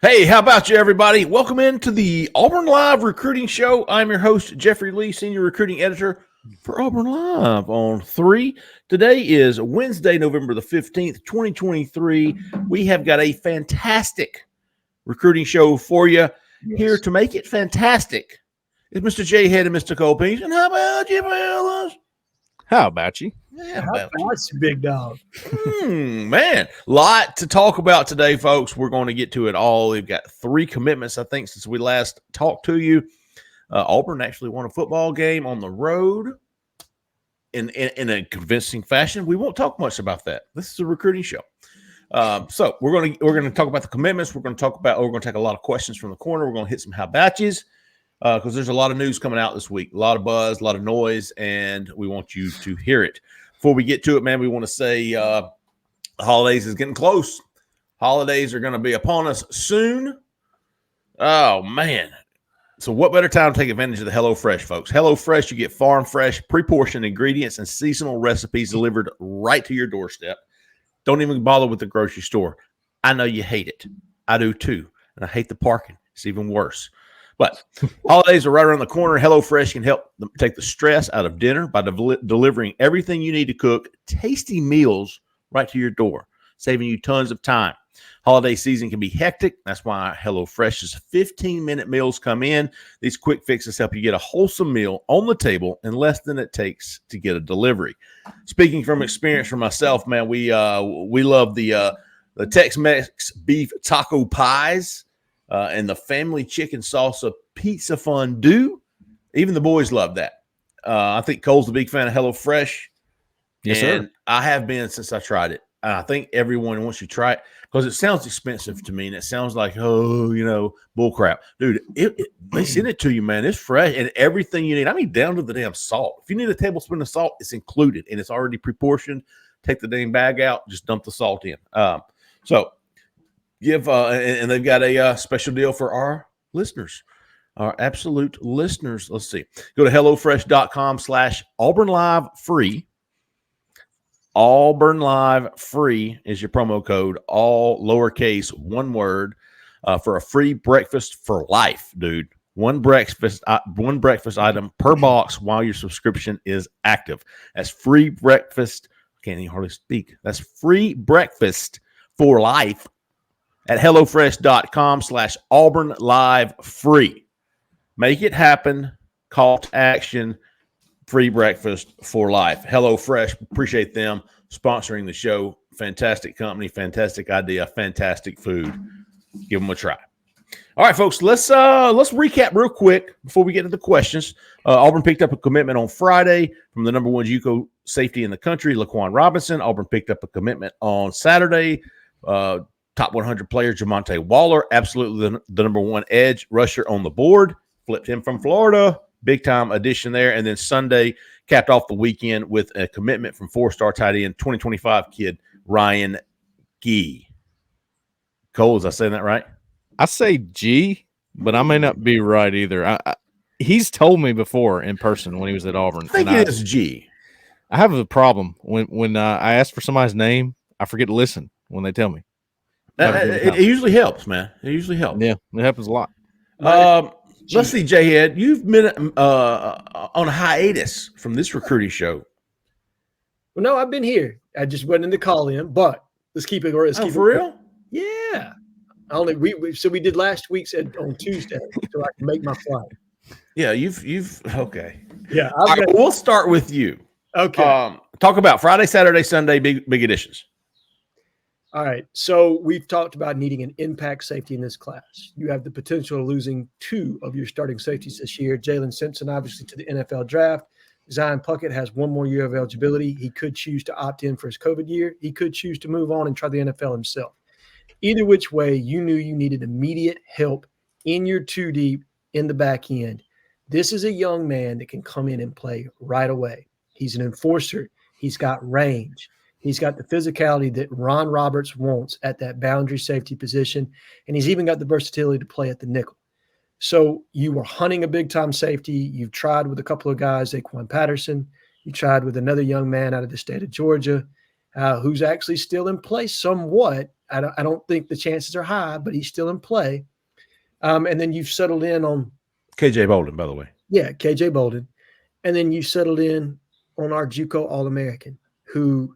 Hey, how about you, everybody? Welcome into the Auburn Live Recruiting Show. I'm your host, Jeffrey Lee, Senior Recruiting Editor for Auburn Live on 3. Today is Wednesday, November the 15th, 2023. We have got a fantastic recruiting show for you. Here to make it fantastic is Mr. Jhead and Mr. Cole Pinkston. How about you, fellas? How about you? Yeah, How about you, big dog? Man, lot to talk about today, folks. We're going to get to it all. We've got 3 commitments, I think, since we last talked to you. Auburn actually won a football game on the road in a convincing fashion. We won't talk much about that. This is a recruiting show. So we're going to talk about the commitments. We're going to take a lot of questions from the corner. We're going to hit some how about yous because there's a lot of news coming out this week, a lot of buzz, a lot of noise, and we want you to hear it. Before we get to it, man, we want to say the holidays is getting close. Holidays are going to be upon us soon. Oh, man. So what better time to take advantage of the HelloFresh, folks? HelloFresh, you get farm fresh, pre-portioned ingredients and seasonal recipes delivered right to your doorstep. Don't even bother with the grocery store. I know you hate it. I do too. And I hate the parking. It's even worse. But holidays are right around the corner. HelloFresh can help them take the stress out of dinner by delivering everything you need to cook tasty meals right to your door, saving you tons of time. Holiday season can be hectic. That's why HelloFresh's 15-minute meals come in. These quick fixes help you get a wholesome meal on the table in less than it takes to get a delivery. Speaking from experience for myself, man, we love the Tex-Mex beef taco pies. And the family chicken salsa pizza fondue. Even the boys love that. I think Cole's a big fan of HelloFresh. Yes, and sir. I have been since I tried it. I think everyone, once you try it, because it sounds expensive to me, and it sounds like, bull crap. Dude, they send it to you, man. It's fresh and everything you need. I mean, down to the damn salt. If you need a tablespoon of salt, it's included, and it's already pre-portioned. Take the dang bag out, just dump the salt in. And they've got a special deal for our listeners, our absolute listeners. Let's see. Go to HelloFresh.com/Auburn Live free. Auburn Live free is your promo code, all lowercase, one word, for a free breakfast for life, dude. One breakfast item per box while your subscription is active. That's free breakfast. I can't even hardly speak. That's free breakfast for life at HelloFresh.com/Auburn Live free. Make it happen. Call to action. Free breakfast for life. HelloFresh, appreciate them sponsoring the show. Fantastic company, fantastic idea, fantastic food. Give them a try. All right, folks, let's recap real quick before we get into the questions. Auburn picked up a commitment on Friday from the number 1 JUCO safety in the country, Laquan Robinson. Auburn picked up a commitment on Saturday. Top 100 player, Jamonta Waller, absolutely the number 1 edge rusher on the board. Flipped him from Florida. Big-time addition there. And then Sunday capped off the weekend with a commitment from 4-star tight end, 2025 kid, Ryan Gee. Cole, is I saying that right? I say G, but I may not be right either. He's told me before in person when he was at Auburn. I think it is G. I have a problem. When I ask for somebody's name, I forget to listen when they tell me. It usually helps, man. It usually helps. Yeah, it happens a lot. Let's see, Jhead. You've been on a hiatus from this recruiting show. Well, no, I've been here. I just went in the call-in, but let's keep it. For real? Yeah. We did last week's on Tuesday, so I can make my flight. Yeah, you've okay. Yeah, All right, we'll start with you. Okay. Talk about Friday, Saturday, Sunday, big additions. All right. So we've talked about needing an impact safety in this class. You have the potential of losing 2 of your starting safeties this year. Jalen Simpson, obviously, to the NFL draft. Zion Puckett has 1 more year of eligibility. He could choose to opt in for his COVID year. He could choose to move on and try the NFL himself. Either which way, you knew you needed immediate help in your 2 deep in the back end. This is a young man that can come in and play right away. He's an enforcer. He's got range. He's got the physicality that Ron Roberts wants at that boundary safety position, and he's even got the versatility to play at the nickel. So you were hunting a big-time safety. You've tried with a couple of guys, Zaquan Patterson. You tried with another young man out of the state of Georgia who's actually still in place somewhat. I don't think the chances are high, but he's still in play. And then you've settled in on KJ Bolden, by the way. Yeah, KJ Bolden. And then you settled in on our JUCO All-American, who,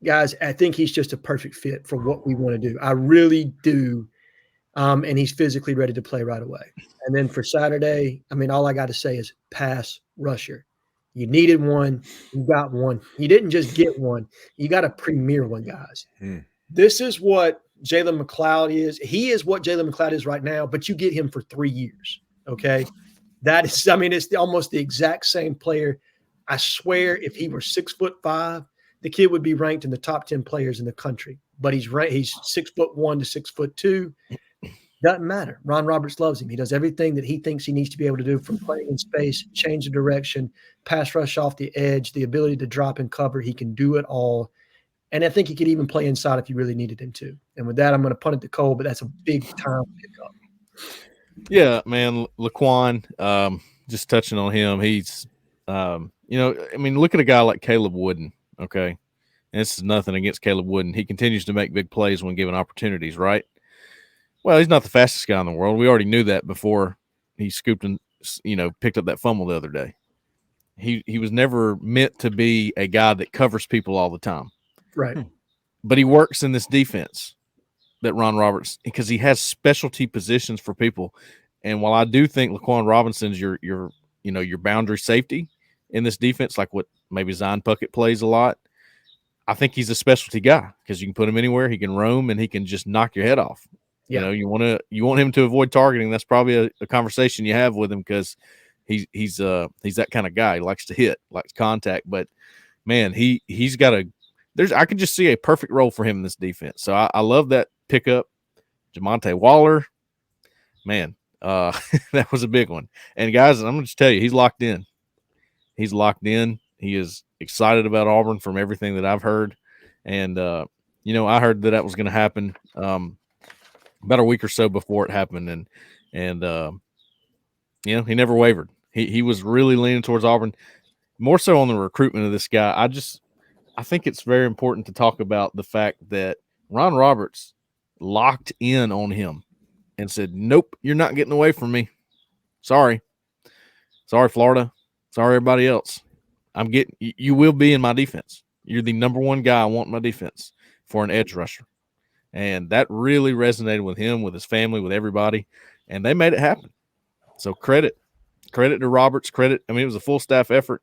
guys, I think he's just a perfect fit for what we want to do. I really do. And he's physically ready to play right away. And then for Saturday, I mean, all I got to say is pass rusher. You needed one. You got one. You didn't just get one. You got a premier one, guys. This is what Jalen McLeod is. He is what Jalen McLeod is right now, but you get him for 3 years, okay? That is, I mean, it's almost the exact same player. I swear if he were 6'5", the kid would be ranked in the top 10 players in the country. But he's 6'1" to 6'2". Doesn't matter. Ron Roberts loves him. He does everything that he thinks he needs to be able to do, from playing in space, change of direction, pass rush off the edge, the ability to drop and cover. He can do it all. And I think he could even play inside if you really needed him to. And with that, I'm going to punt it to Cole, but that's a big time pickup. Yeah, man, Laquan, just touching on him, he's, I mean, look at a guy like Caleb Wooden, okay? And this is nothing against Caleb Wooden. He continues to make big plays when given opportunities, right? Well, he's not the fastest guy in the world. We already knew that before he scooped and, picked up that fumble the other day. He was never meant to be a guy that covers people all the time. Right. But he works in this defense that Ron Roberts, because he has specialty positions for people. And while I do think Laquan Robinson's your boundary safety in this defense, like what maybe Zion Puckett plays a lot, I think he's a specialty guy because you can put him anywhere. He can roam and he can just knock your head off. Yeah. You want him to avoid targeting. That's probably a conversation you have with him because he's that kind of guy. He likes to hit, likes contact. But man, he's got I could just see a perfect role for him in this defense. So I love that pickup. Jamonta Waller, man, that was a big one. And guys, I'm going to just tell you, he's locked in. He's locked in. He is excited about Auburn from everything that I've heard. And, I heard that was going to happen about a week or so before it happened. And he never wavered. He was really leaning towards Auburn, more so on the recruitment of this guy. I think it's very important to talk about the fact that Ron Roberts locked in on him and said, nope, you're not getting away from me. Sorry, Florida. Sorry, everybody else. You will be in my defense. You're the number one guy I want in my defense for an edge rusher. And that really resonated with him, with his family, with everybody. And they made it happen. So credit to Roberts. It was a full staff effort.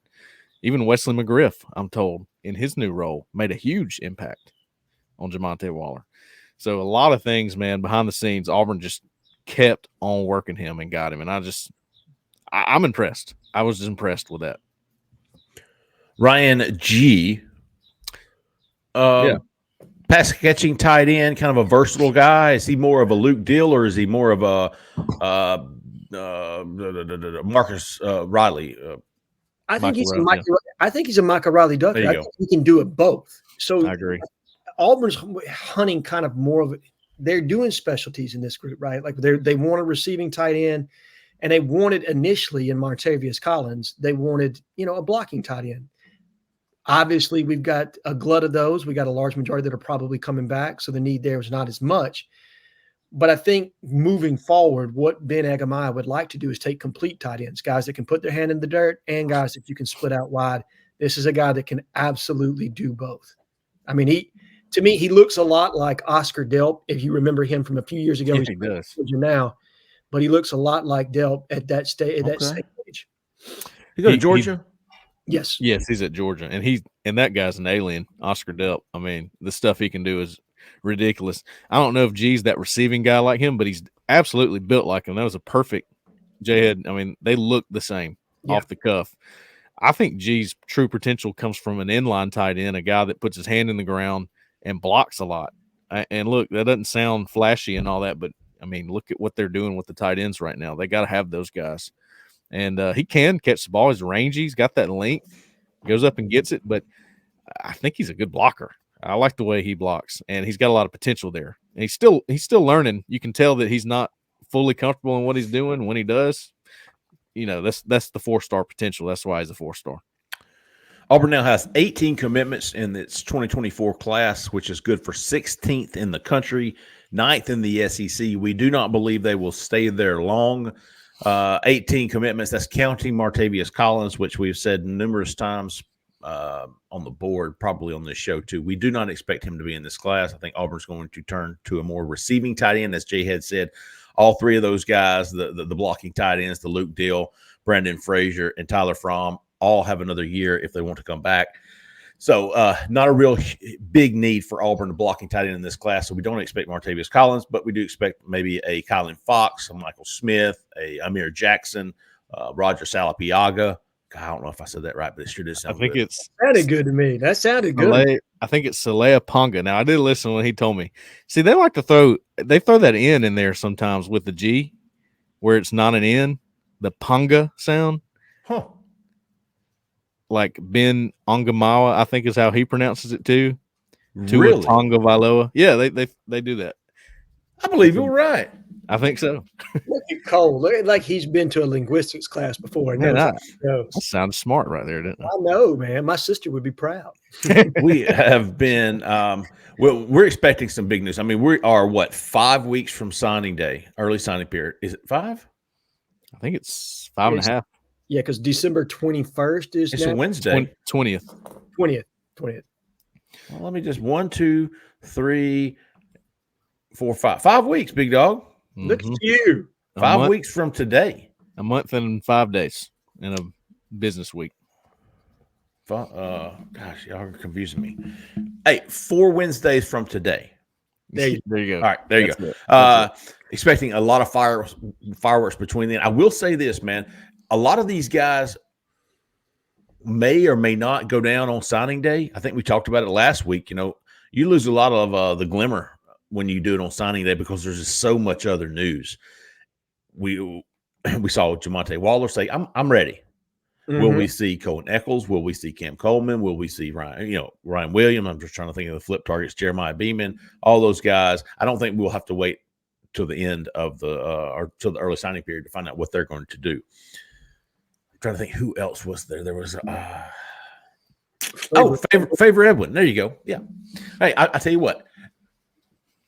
Even Wesley McGriff, I'm told, in his new role, made a huge impact on Jamonta Waller. So a lot of things, man, behind the scenes, Auburn just kept on working him and got him. And I'm impressed. I was just impressed with that. Ryan G. Pass catching tight end, kind of a versatile guy. Is he more of a Luke Dill or is he more of a Marcus Riley? I think he's a Micah Riley Ducker. I think he can do it both. So I agree. Auburn's hunting kind of more of it. They're doing specialties in this group, right? Like they want a receiving tight end, and they wanted initially in Martavius Collins, they wanted, a blocking tight end. Obviously, we've got a glut of those. We got a large majority that are probably coming back, so the need there is not as much. But I think moving forward, what Ben Agamaya would like to do is take complete tight ends, guys that can put their hand in the dirt, and guys that you can split out wide. This is a guy that can absolutely do both. I mean, to me, he looks a lot like Oscar Delp, if you remember him from a few years ago. He does. Now, but he looks a lot like Delp at that stage. That stage. He go to Georgia. Yes, he's at Georgia, and that guy's an alien, Oscar Delp. I mean, the stuff he can do is ridiculous. I don't know if G's that receiving guy like him, but he's absolutely built like him. That was a perfect Jhead. I mean, they look the same off the cuff. I think G's true potential comes from an inline tight end, a guy that puts his hand in the ground and blocks a lot. And look, that doesn't sound flashy and all that, but I mean, look at what they're doing with the tight ends right now. They got to have those guys. And he can catch the ball. He's rangy. He's got that length. Goes up and gets it. But I think he's a good blocker. I like the way he blocks, and he's got a lot of potential there. And he's still learning. You can tell that he's not fully comfortable in what he's doing. When he does, that's the 4-star potential. That's why he's a 4-star. Auburn now has 18 commitments in its 2024 class, which is good for 16th in the country, 9th in the SEC. We do not believe they will stay there long. 18 commitments, that's counting Martavius Collins, which we've said numerous times on the board, probably on this show too. We do not expect him to be in this class. I think Auburn's going to turn to a more receiving tight end, as Jhead said. All three of those guys, the blocking tight ends, the Luke Dill, Brandon Frazier, and Tyler Fromm, all have another year if they want to come back. So not a real big need for Auburn to blocking tight end in this class. So we don't expect Martavius Collins, but we do expect maybe a Kylan Fox, a Michael Smith, a Amir Jackson, Roger Salapiaga. God, I don't know if I said that right, but it sure did sound good. That sounded good to me. That sounded good. I think it's Salea Ponga. Now, I did listen when he told me. See, they like to throw that N in there sometimes with the G, where it's not an N, the Ponga sound. Huh. Like Ben Ongamawa, I think is how he pronounces it too. Really? Tonga Valoa. Yeah, they do that. I believe you're right. I think so. Look at Cole. Look like he's been to a linguistics class before. Man, that sounds smart right there, didn't it? I know, man. My sister would be proud. We have been we're expecting some big news. I mean, we are 5 weeks from signing day, early signing period. Is it 5? I think it's 5.5. Yeah, because December 21st is it's a Wednesday. 20th. 20th. Well, let me just 1, 2, 3, 4, 5. 5 weeks, big dog. Look at you. 5 weeks from today. A month and 5 days in a business week. Gosh, y'all are confusing me. Hey, 4 Wednesdays from today. There you go. All right, there you go. Expecting a lot of fireworks between then. I will say this, man. A lot of these guys may or may not go down on signing day. I think we talked about it last week. You know, you lose a lot of the glimmer when you do it on signing day because there's just so much other news. We saw Jamonta Waller say, I'm ready. Mm-hmm. Will we see Cohen Eccles? Will we see Cam Coleman? Will we see Ryan Williams? I'm just trying to think of the flip targets, Jeremiah Beeman, all those guys. I don't think we'll have to wait till the end of or till the early signing period to find out what they're going to do. I'm trying to think who else was there. There was Favor Edwin. There you go. Yeah. Hey, I tell you what.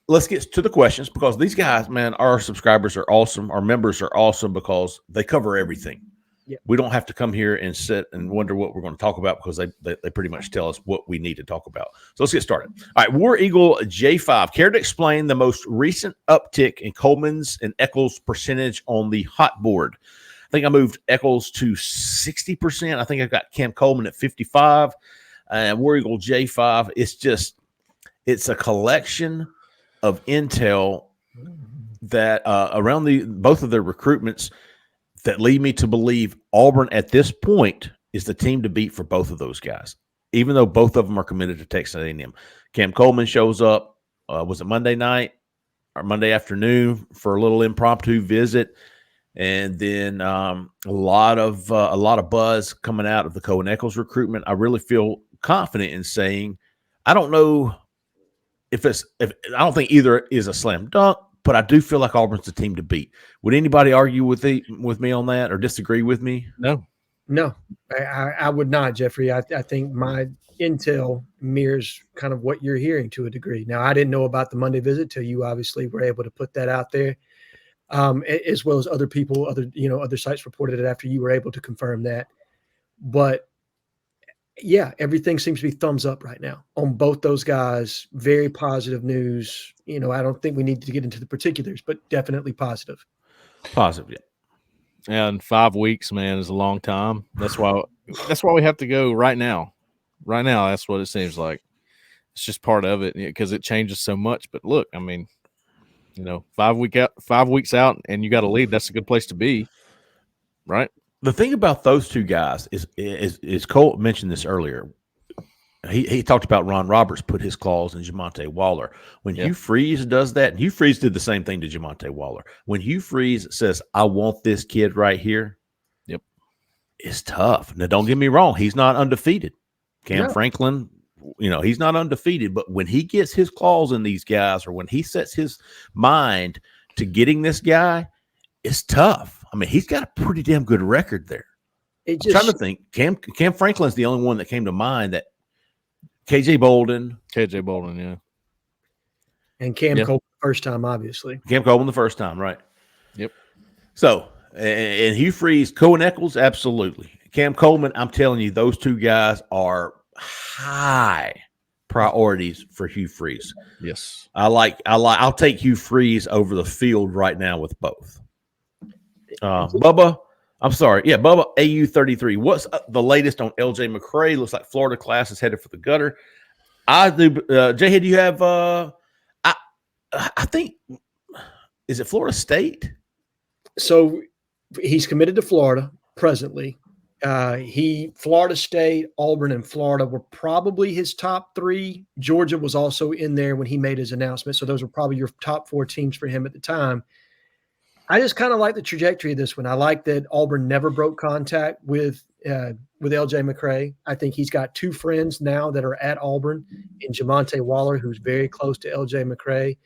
Let's get to the questions because these guys, man, our subscribers are awesome. Our members are awesome because they cover everything. Yeah. We don't have to come here and sit and wonder what we're going to talk about because they pretty much tell us what we need to talk about. So let's get started. All right, War Eagle J5. Care to explain the most recent uptick in Coleman's and Eccles' percentage on the hot board? I think I moved Eccles to 60%. I think I've got Cam Coleman at 55. And War Eagle J5, it's a collection of intel that around both of their recruitments that lead me to believe Auburn at this point is the team to beat for both of those guys, even though both of them are committed to Texas A&M. Cam Coleman shows up, was it Monday night or Monday afternoon for a little impromptu visit, and then a lot of buzz coming out of the Cohen Eccles recruitment. I really feel confident in saying I don't know I don't think either is a slam dunk, but I do feel like Auburn's the team to beat. Would anybody argue with me on that or disagree with me? No, I would not, Jeffrey. I think my intel mirrors kind of what you're hearing to a degree. Now, I didn't know about the Monday visit till you obviously were able to put that out there, as well as other people, other sites reported it after you were able to confirm that. But yeah, everything seems to be thumbs up right now on both those guys. Very positive news. I don't think we need to get into the particulars, but definitely positive. Positive, yeah. And 5 weeks, man, is a long time. That's why we have to go right now. Right now, that's what it seems like. It's just part of it because it changes so much. But look, I mean, 5 weeks out, and you got to lead. That's a good place to be, right? The thing about those two guys is Cole mentioned this earlier. He talked about Ron Roberts put his claws in Jamonta Waller. When Hugh Freeze does that, and Hugh Freeze did the same thing to Jamonta Waller. When Hugh Freeze says, I want this kid right here, it's tough. Now, don't get me wrong. He's not undefeated. Cam Franklin, he's not undefeated. But when he gets his claws in these guys or when he sets his mind to getting this guy, it's tough. I mean, he's got a pretty damn good record there. It I'm trying to just think. Cam Franklin's the only one that came to mind. That KJ Bolden, yeah. and Cam Yeah. Cole first time, obviously. Cam Coleman the first time, right? Yep. So, and Hugh Freeze, Cohen Eccles, absolutely. Cam Coleman, I'm telling you, those two guys are high priorities for Hugh Freeze. Yes. I'll take Hugh Freeze over the field right now with both. Bubba, I'm sorry. Yeah, Bubba, AU33. What's the latest on LJ McCray? Looks like Florida class is headed for the gutter. I do. Jhead, do you have, I think, is it Florida State? So he's committed to Florida presently. Florida State, Auburn, and Florida were probably his top three. Georgia was also in there when he made his announcement. So those were probably your top four teams for him at the time. I just kind of like the trajectory of this one. I like that Auburn never broke contact with LJ McCray. I think he's got two friends now that are at Auburn in Jamonta Waller, who's very close to LJ McCray,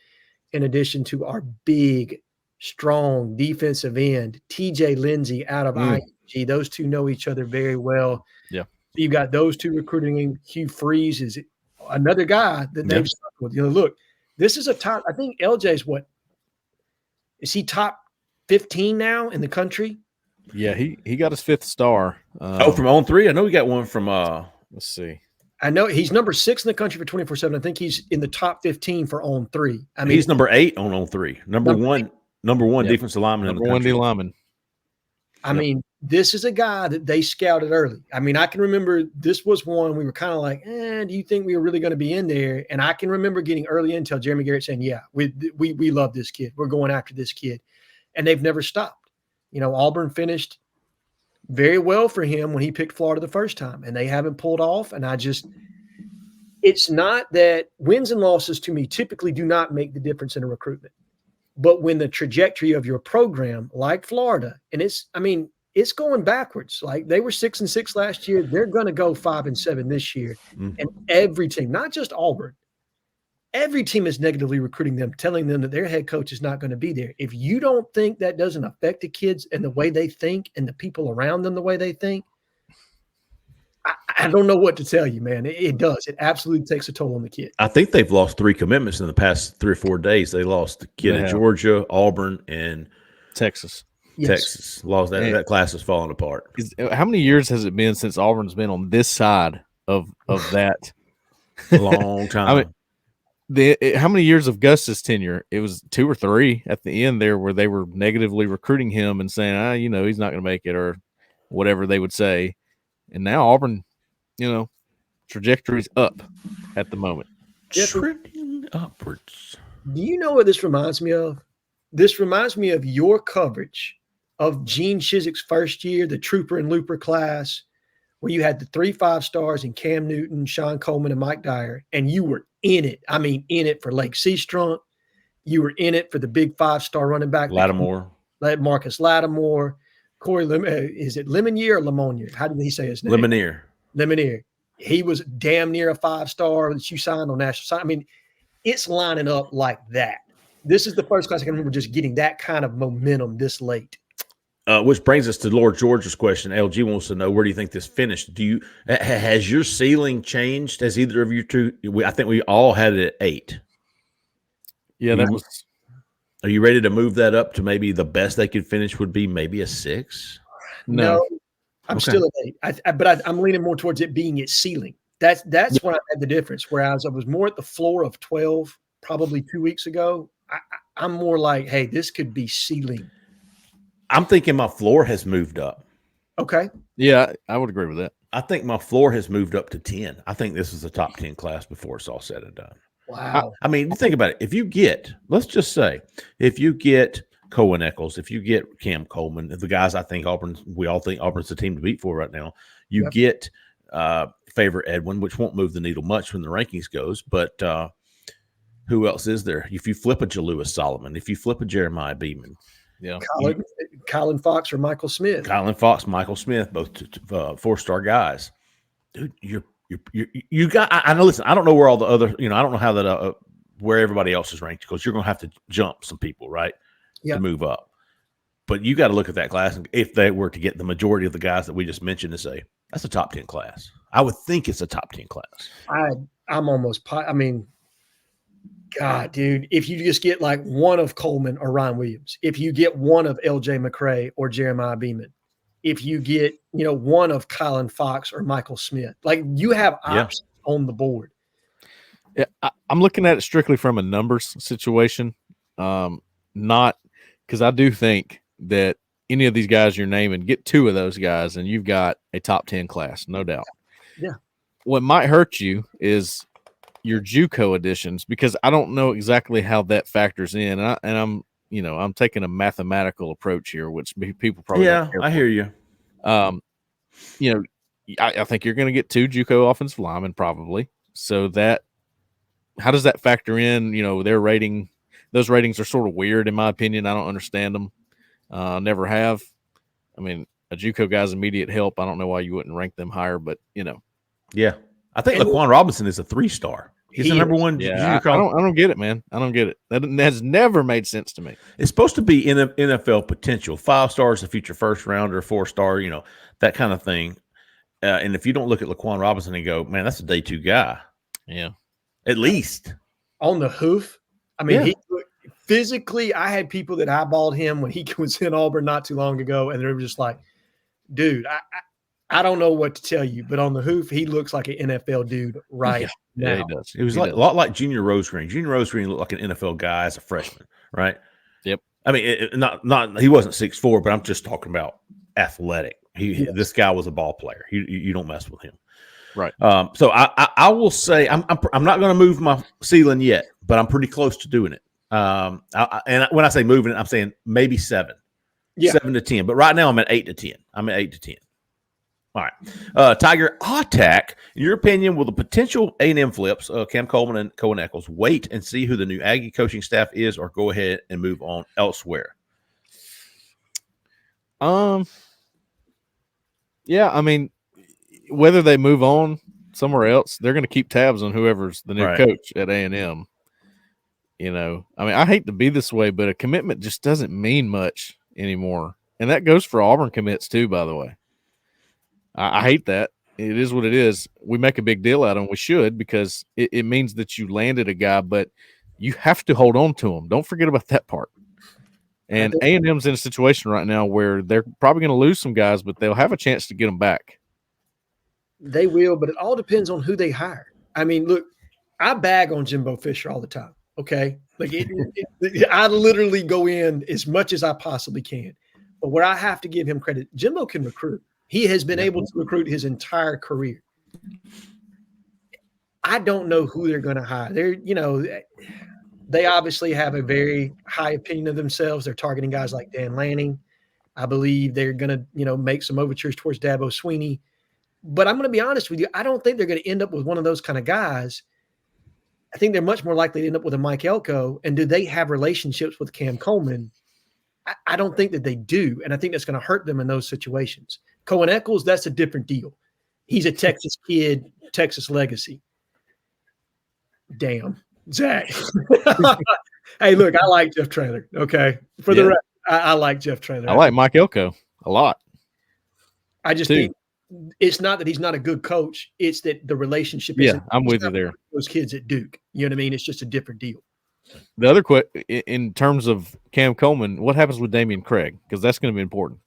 in addition to our big, strong defensive end, TJ Lindsey out of IMG. Those two know each other very well. Yeah. You've got those two recruiting him. Hugh Freeze is another guy that they've stuck with. Look, this is a top. I think LJ's what? Is he top 15 now in the country? Yeah, he got his 5th star. From On 3? I know he got one from let's see. I know he's number 6 in the country for 24/7. I think he's in the top 15 for On 3. I mean, he's number 8 on 3. Number one defensive lineman in the country. Number 1 D lineman. I mean, this is a guy that they scouted early. I mean, I can remember this was one we were kind of like, do you think we were really going to be in there? And I can remember getting early intel, Jeremy Garrett saying, yeah, we love this kid. We're going after this kid. And they've never stopped. Auburn finished very well for him when he picked Florida the first time, and they haven't pulled off. And it's not that wins and losses to me typically do not make the difference in a recruitment. But when the trajectory of your program, like Florida, and it's going backwards. Like they were 6-6 last year. They're going to go 5-7 this year. Mm-hmm. And every team, not just Auburn, every team is negatively recruiting them, telling them that their head coach is not going to be there. If you don't think that doesn't affect the kids and the way they think and the people around them the way they think, I don't know what to tell you, man. It does. It absolutely takes a toll on the kid. I think they've lost 3 commitments in the past 3 or 4 days. They lost the kid in Georgia, Auburn, and Texas. Yes. Texas. Lost that class is falling apart. How many years has it been since Auburn's been on this side of that? A long time. How many years of Gus's tenure? It was 2 or 3 at the end there where they were negatively recruiting him and saying, he's not going to make it or whatever they would say. And now Auburn, trajectory's up at the moment. Trending upwards. Do you know what this reminds me of? This reminds me of your coverage of Gene Chizik's first year, the Trooper and Looper class, where you had the 3 5-stars in Cam Newton, Sean Coleman, and Mike Dyer, and you were in it. I mean, in it for Lake Seastrunk. You were in it for the big 5-star running back. Lattimore. Marcus Lattimore. Corey, is it Lemonier or Lemonier? How did he say his name? Lemonier. He was damn near a 5-star that you signed on national sign. I mean, it's lining up like that. This is the first class I can remember just getting that kind of momentum this late. Which brings us to Lord George's question. LG wants to know, where do you think this finished? Has your ceiling changed? Has either of you two? I think we all had it at 8. Yeah, that was. Are you ready to move that up to maybe the best they could finish would be maybe a 6? No, I'm still at 8. But I'm leaning more towards it being its ceiling. That's where I had the difference. Whereas I was more at the floor of 12 probably 2 weeks ago. I'm more like, hey, this could be ceiling. I'm thinking my floor has moved up. Okay. Yeah, I would agree with that. I think my floor has moved up to 10. I think this is a top 10 class before it's all said and done. Wow. I mean, think about it. If you get, let's just say, if you get Cohen Eccles, if you get Cam Coleman, the guys I think we all think Auburn's the team to beat for right now. You get Favor Edwin, which won't move the needle much when the rankings goes, but who else is there? If you flip a Jalewis Solomon, if you flip a Jeremiah Beeman, Colin Fox or Michael Smith. Colin Fox, Michael Smith, both 4-star guys. Dude, you got. I know. Listen, I don't know where all the other. I don't know how that where everybody else is ranked because you're going to have to jump some people, right, to move up. But you got to look at that class, and if they were to get the majority of the guys that we just mentioned, to say that's a top 10 class. I would think it's a top 10 class. I'm almost. I mean, God, dude, if you just get like one of Coleman or Ryan Williams, if you get one of L.J. McCray or Jeremiah Beeman, if you get one of Kylan Fox or Michael Smith, like you have options on the board. Yeah, I'm looking at it strictly from a numbers situation, not because I do think that any of these guys you're naming, get two of those guys, and you've got a top 10 class, no doubt. Yeah. What might hurt you is your JUCO additions, because I don't know exactly how that factors in, and I'm taking a mathematical approach here, which people probably I hear you. I think you're going to get two JUCO offensive linemen probably. So how does that factor in? Their rating. Those ratings are sort of weird in my opinion. I don't understand them. Never have. I mean, a JUCO guy's immediate help. I don't know why you wouldn't rank them higher, but Yeah, I think Laquan Robinson is a 3-star. He's the number one. Yeah, I don't get it, man. I don't get it. That has never made sense to me. It's supposed to be in NFL potential. 5 stars, a future first rounder, 4-star, that kind of thing. And if you don't look at Laquan Robinson and go, man, that's a day 2 guy. Yeah, at least on the hoof. I mean, physically, I had people that eyeballed him when he was in Auburn not too long ago, and they were just like, dude, I don't know what to tell you, but on the hoof, he looks like an NFL dude now. Yeah, he does. It was a lot like Junior Rosegreen. Junior Rosegreen looked like an NFL guy as a freshman, right? Yep. I mean, not he wasn't 6'4", but I'm just talking about athletic. This guy was a ball player. You don't mess with him. Right. So I will say I'm not going to move my ceiling yet, but I'm pretty close to doing it. And when I say moving it, I'm saying maybe 7, 7 to 10. But right now I'm at 8 to 10. I'm at 8 to 10. All right. Tiger attack. In your opinion, will the potential A&M flips, Cam Coleman and Cohen Eccles, wait and see who the new Aggie coaching staff is, or go ahead and move on elsewhere? Yeah, I mean, whether they move on somewhere else, they're going to keep tabs on whoever's the new coach at A&M. I mean, I hate to be this way, but a commitment just doesn't mean much anymore. And that goes for Auburn commits too, by the way. I hate that. It is what it is. We make a big deal out of them. We should, because it means that you landed a guy, but you have to hold on to him. Don't forget about that part. And A&M's in a situation right now where they're probably going to lose some guys, but they'll have a chance to get them back. They will, but it all depends on who they hire. I mean, look, I bag on Jimbo Fisher all the time, okay? Like I literally go in as much as I possibly can. But where I have to give him credit, Jimbo can recruit. He has been able to recruit his entire career. I don't know who they're going to hire. They obviously have a very high opinion of themselves. They're targeting guys like Dan Lanning. I believe they're going to, make some overtures towards Dabo Swinney. But I'm going to be honest with you. I don't think they're going to end up with one of those kind of guys. I think they're much more likely to end up with a Mike Elko. And do they have relationships with Cam Coleman? I don't think that they do. And I think that's going to hurt them in those situations. Cohen Eccles, that's a different deal. He's a Texas kid, Texas legacy. Damn. Zach. Hey, look, I like Jeff Traylor. Okay. For the rest, I like Jeff Traylor. I like Mike Elko a lot. I just think it's not that he's not a good coach. It's that the relationship is. Yeah, I'm with you there. Those kids at Duke. You know what I mean? It's just a different deal. The other in terms of Cam Coleman, what happens with Damian Craig? Because that's going to be important.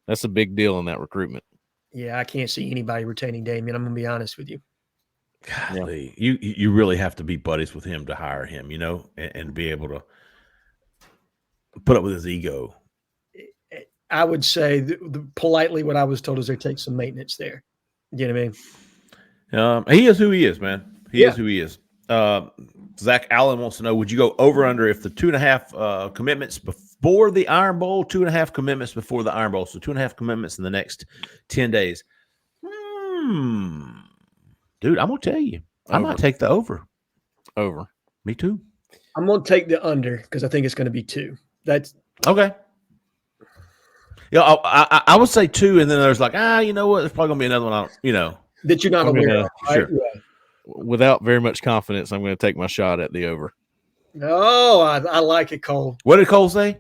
That's a big deal in that recruitment. Yeah, I can't see anybody retaining Damian. I'm going to be honest with you. Golly, you really have to be buddies with him to hire him, and be able to put up with his ego. I would say politely what I was told is there takes some maintenance there. You know what I mean? He is who he is, man. He is who he is. Zach Allen wants to know, would you go over under if the 2.5 commitments before the Iron Bowl, 2.5 commitments before the Iron Bowl, so 2.5 commitments in the next 10 days? Dude, I'm going to tell you. I might take the over. Over. Me too. I'm going to take the under because I think it's going to be 2. That's okay. Yeah, I would say 2, and then there's like, you know what? There's probably going to be another one, that you're not aware of. Right? Sure. Yeah. Without very much confidence, I'm going to take my shot at the over. No, I like it, Cole. What did Cole say?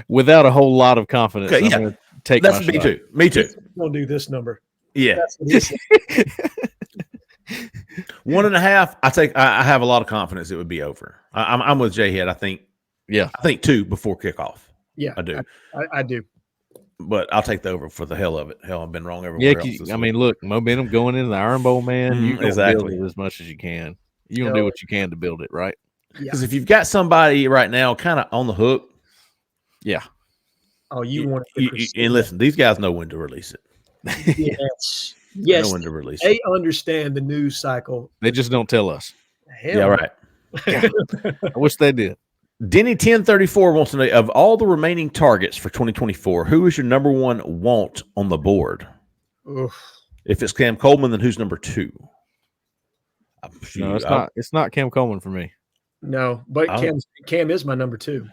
without a whole lot of confidence. Okay, I'm yeah. gonna take That's my me shot. too. Me too. We'll do this number. Yeah. That's what he said. 1.5. I have a lot of confidence it would be over. I'm with Jhead. I think 2 before kickoff. Yeah, I do. I do. But I'll take the over for the hell of it. Hell, I've been wrong Yeah, everywhere else. This I week. mean, look, momentum going into the Iron Bowl, man. You gonna exactly. build it as much as you can. You gonna do what you can to build it, right? Because if you've got somebody right now kind of on the hook, yeah. Oh, you want it? And listen, these guys know when to release it. Yes, Know when to release they it. understand the news cycle. They just don't tell us. Hell yeah, right. I wish they did. Denny 1034 wants to know, of all the remaining targets for 2024, who is your number one want on the board? Oof. If it's Cam Coleman, then who's number 2? No, it's not Cam Coleman for me. No, but Cam is my number 2.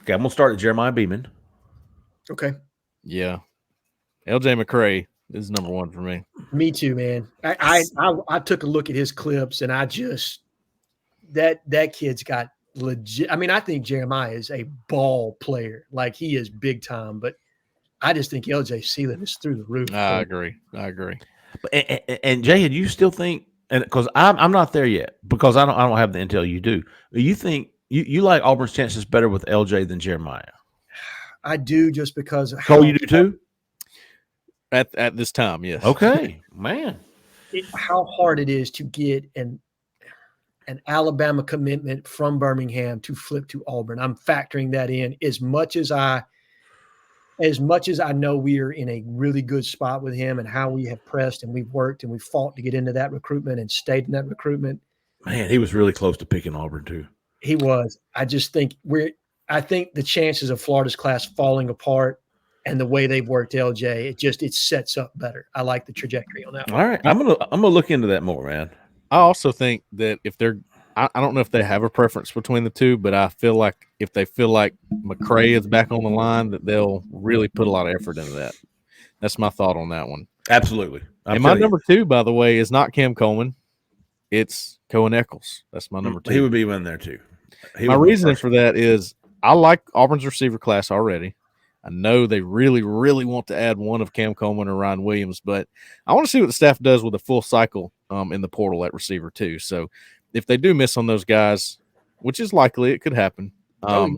Okay, I'm gonna start at Jeremiah Beeman. Okay. Yeah. LJ McCray is number 1 for me. Me too, man. I took a look at his clips and I just that kid's got legit. I mean, I think Jeremiah is a ball player. Like, he is big time, but I just think LJ's ceiling is through the roof. I agree. But, and Jhead, you still think, and because I'm not there yet, because I don't have the intel you do. You think you like Auburn's chances better with LJ than Jeremiah? I do, just because of Cole, you do too? At this time, yes. Okay, man. How hard it is to get an Alabama commitment from Birmingham to flip to Auburn. I'm factoring that in as much as I know we are in a really good spot with him and how we have pressed and we've worked and we've fought to get into that recruitment and stayed in that recruitment. Man, he was really close to picking Auburn too. He was. I just think I think the chances of Florida's class falling apart and the way they've worked LJ, it sets up better. I like the trajectory on that one. All right. I'm gonna look into that more, man. I also think that if they're I don't know if they have a preference between the two, but I feel like if they feel like McCray is back on the line, that they'll really put a lot of effort into that. That's my thought on that one. Absolutely. And my number 2, by the way, is not Cam Coleman. It's Cohen Eccles. That's my number 2. He would be in there too. My reasoning for that is I like Auburn's receiver class already. I know they really, really want to add one of Cam Coleman or Ryan Williams, but I want to see what the staff does with a full cycle in the portal at receiver too. So if they do miss on those guys, which is likely, it could happen. There's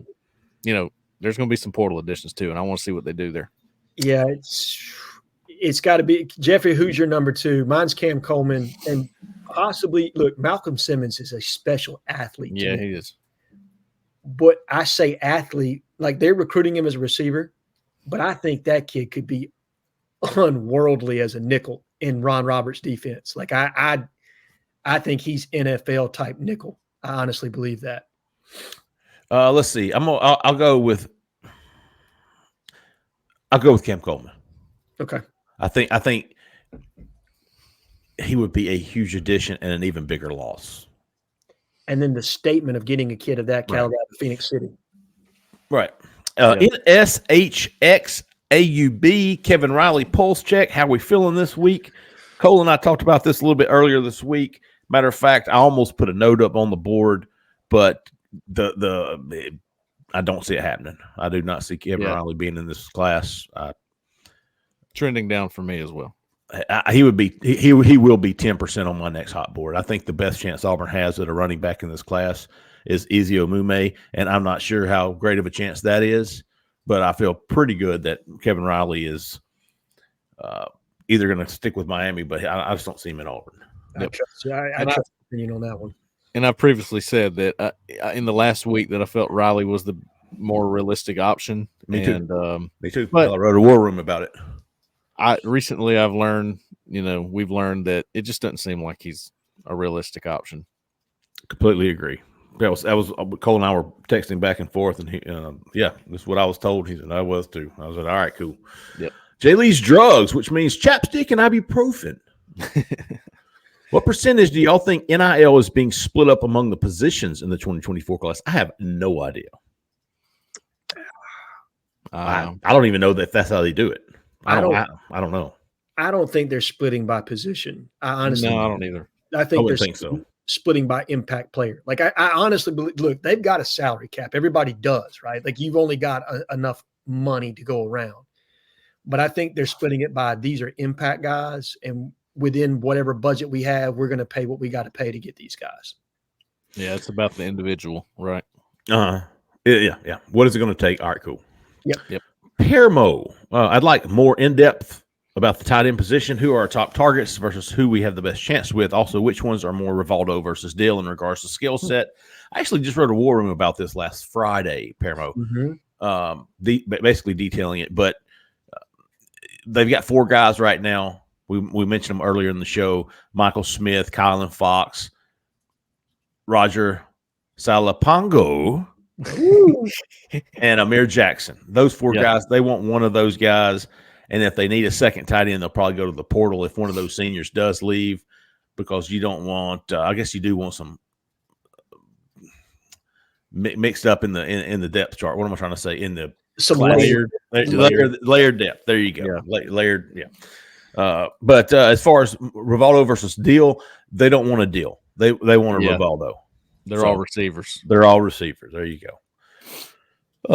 going to be some portal additions too, and I want to see what they do there. Yeah, it's got to be Jeffrey. Who's your number 2? Mine's Cam Coleman, and possibly Malcolm Simmons is a special athlete. Yeah, he is. But I say athlete, like they're recruiting him as a receiver, but I think that kid could be unworldly as a nickel in Ron Roberts' defense. Like I think he's NFL type nickel. I honestly believe that. Let's see. I'll go with Cam Coleman. Okay. I think he would be a huge addition and an even bigger loss. And then the statement of getting a kid of that caliber out of Phoenix City. Right. NSHXAUB, Kevin Riley, pulse check. How we feeling this week? Cole and I talked about this a little bit earlier this week. Matter of fact, I almost put a note up on the board, but I don't see it happening. I do not see Kevin Riley being in this class. Trending down for me as well. He will be 10% on my next hot board. I think the best chance Auburn has at a running back in this class is Ezio Mume, and I'm not sure how great of a chance that is, but I feel pretty good that Kevin Riley is either going to stick with Miami, but I just don't see him in Auburn. I trust your opinion on that one. And I previously said that in the last week that I felt Riley was the more realistic option. Me too. Me too. But I wrote a war room about it. I've learned, we've learned that it just doesn't seem like he's a realistic option. Completely agree. That was Cole and I were texting back and forth, and he, this is what I was told. He said I was too. I was like, all right, cool. Yep. Jay Lee's drugs, which means chapstick and ibuprofen. What percentage do y'all think NIL is being split up among the positions in the 2024 class? I have no idea. I don't even know that that's how they do it. I don't know. I don't think they're splitting by position. I honestly, no, I don't either. I think wouldn't think so. splitting by impact player. Like I honestly believe, look, they've got a salary cap. Everybody does, right? Like you've only got enough money to go around. But I think they're splitting it by these are impact guys, and within whatever budget we have, we're going to pay what we got to pay to get these guys. Yeah, it's about the individual, right? Yeah. What is it going to take? All right, cool. Yep. Permo, I'd like more in-depth about the tight end position. Who are our top targets versus who we have the best chance with? Also, which ones are more Rivaldo versus Dill in regards to skill set? I actually just wrote a war room about this last Friday, Permo, basically detailing it. But they've got 4 guys right now. We mentioned them earlier in the show: Michael Smith, Kylan Fox, Roger Salapango, and Amir Jackson. Those 4 guys, they want one of those guys. And if they need a second tight end, they'll probably go to the portal if one of those seniors does leave, because you don't want I guess you do want some mixed up in the depth chart. What am I trying to say? In the Some layered depth. There you go. Yeah. Layered. Yeah. But as far as Rivaldo versus Deal, they don't want a deal. They want a Rivaldo. They're all receivers. They're all receivers. There you go.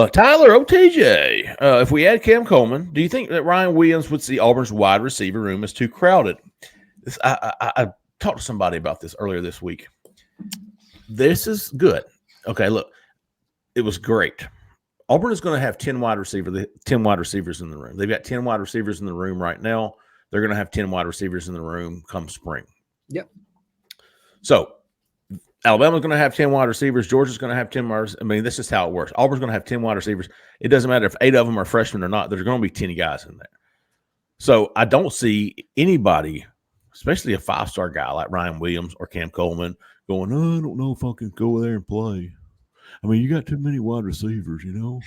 Tyler OTJ, if we add Cam Coleman, do you think that Ryan Williams would see Auburn's wide receiver room as too crowded? I talked to somebody about this earlier this week. This is good. Okay, look, it was great. Auburn is going to have 10 wide receivers in the room. They've got 10 wide receivers in the room right now. They're going to have 10 wide receivers in the room come spring. Yep. So Alabama's going to have 10 wide receivers. Georgia's going to have 10 wide receivers. I mean, this is how it works. Auburn's going to have 10 wide receivers. It doesn't matter if 8 of them are freshmen or not. There's going to be 10 guys in there. So I don't see anybody, especially a 5-star guy like Ryan Williams or Cam Coleman, going, I don't know if I can go there and play. I mean, you got too many wide receivers, you know.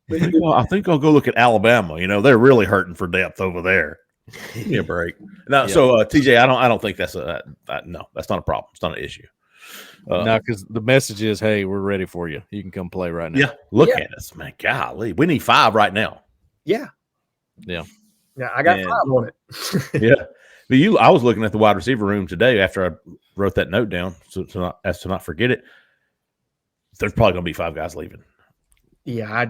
I think I'll go look at Alabama. You know, they're really hurting for depth over there. Give me a break. No, so TJ, I don't think that's no, that's not a problem. It's not an issue. No, because the message is, hey, we're ready for you. You can come play right now. Yeah, look at us, man. Golly, we need 5 right now. Yeah. I got 5 on it. Yeah, but I was looking at the wide receiver room today after I wrote that note down, so to not forget it. There's probably going to be 5 guys leaving. Yeah,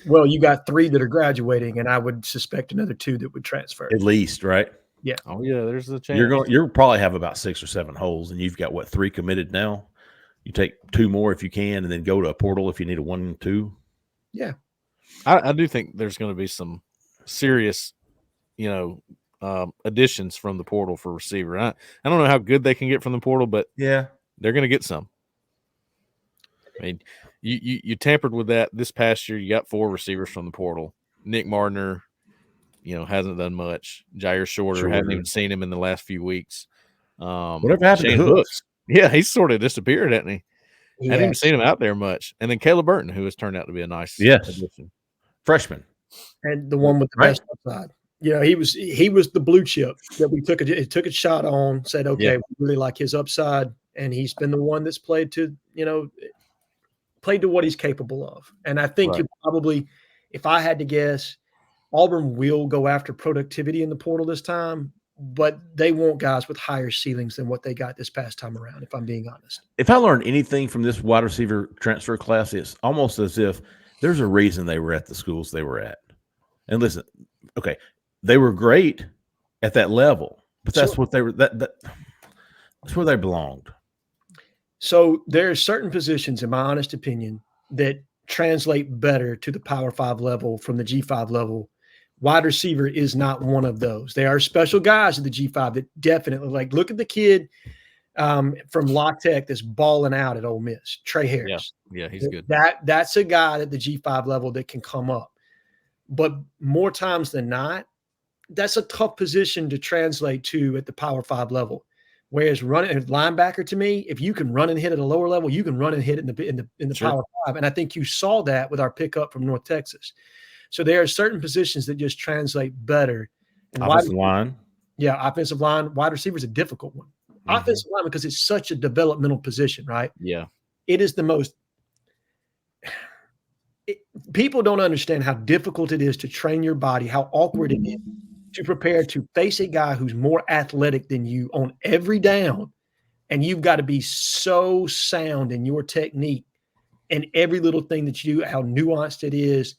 well, you got 3 that are graduating, and I would suspect another 2 that would transfer. At least, right? Yeah. Oh, yeah, there's a chance. You'll probably have about 6 or 7 holes, and you've got, 3 committed now? You take 2 more if you can, and then go to a portal if you need a 1 and 2. Yeah. I do think there's going to be some serious, additions from the portal for receiver. I don't know how good they can get from the portal, but yeah, they're going to get some. I mean, you tampered with that this past year. You got 4 receivers from the portal. Nick Mardner, hasn't done much. Jair Shorter, haven't even seen him in the last few weeks. Whatever happened to Hooks? Yeah, he's sort of disappeared, hasn't he? Yes. Hadn't even seen him out there much. And then Caleb Burton, who has turned out to be a nice addition. Freshman. And the one with the best upside. He was the blue chip that we took a shot on, said, okay, we really like his upside. And he's been the one that's played to what he's capable of. And I think you probably, if I had to guess, Auburn will go after productivity in the portal this time, but they want guys with higher ceilings than what they got this past time around, if I'm being honest. If I learned anything from this wide receiver transfer class, it's almost as if there's a reason they were at the schools they were at. And listen, okay, they were great at that level, but that's what they were. That's where they belonged. So there are certain positions, in my honest opinion, that translate better to the Power 5 level from the G5 level. Wide receiver is not one of those. There are special guys at the G5 that definitely, look at the kid from La Tech that's balling out at Ole Miss, Trey Harris. Yeah, he's good. That's a guy at the G5 level that can come up. But more times than not, that's a tough position to translate to at the Power 5 level. Whereas running linebacker, to me, if you can run and hit at a lower level, you can run and hit in the Power 5. And I think you saw that with our pickup from North Texas. So there are certain positions that just translate better. And offensive line. Yeah, offensive line. Wide receiver is a difficult one. Mm-hmm. Offensive line, because it's such a developmental position, right? Yeah. It is the most people don't understand how difficult it is to train your body, how awkward it is to prepare to face a guy who's more athletic than you on every down, and you've got to be so sound in your technique and every little thing that you do, how nuanced it is.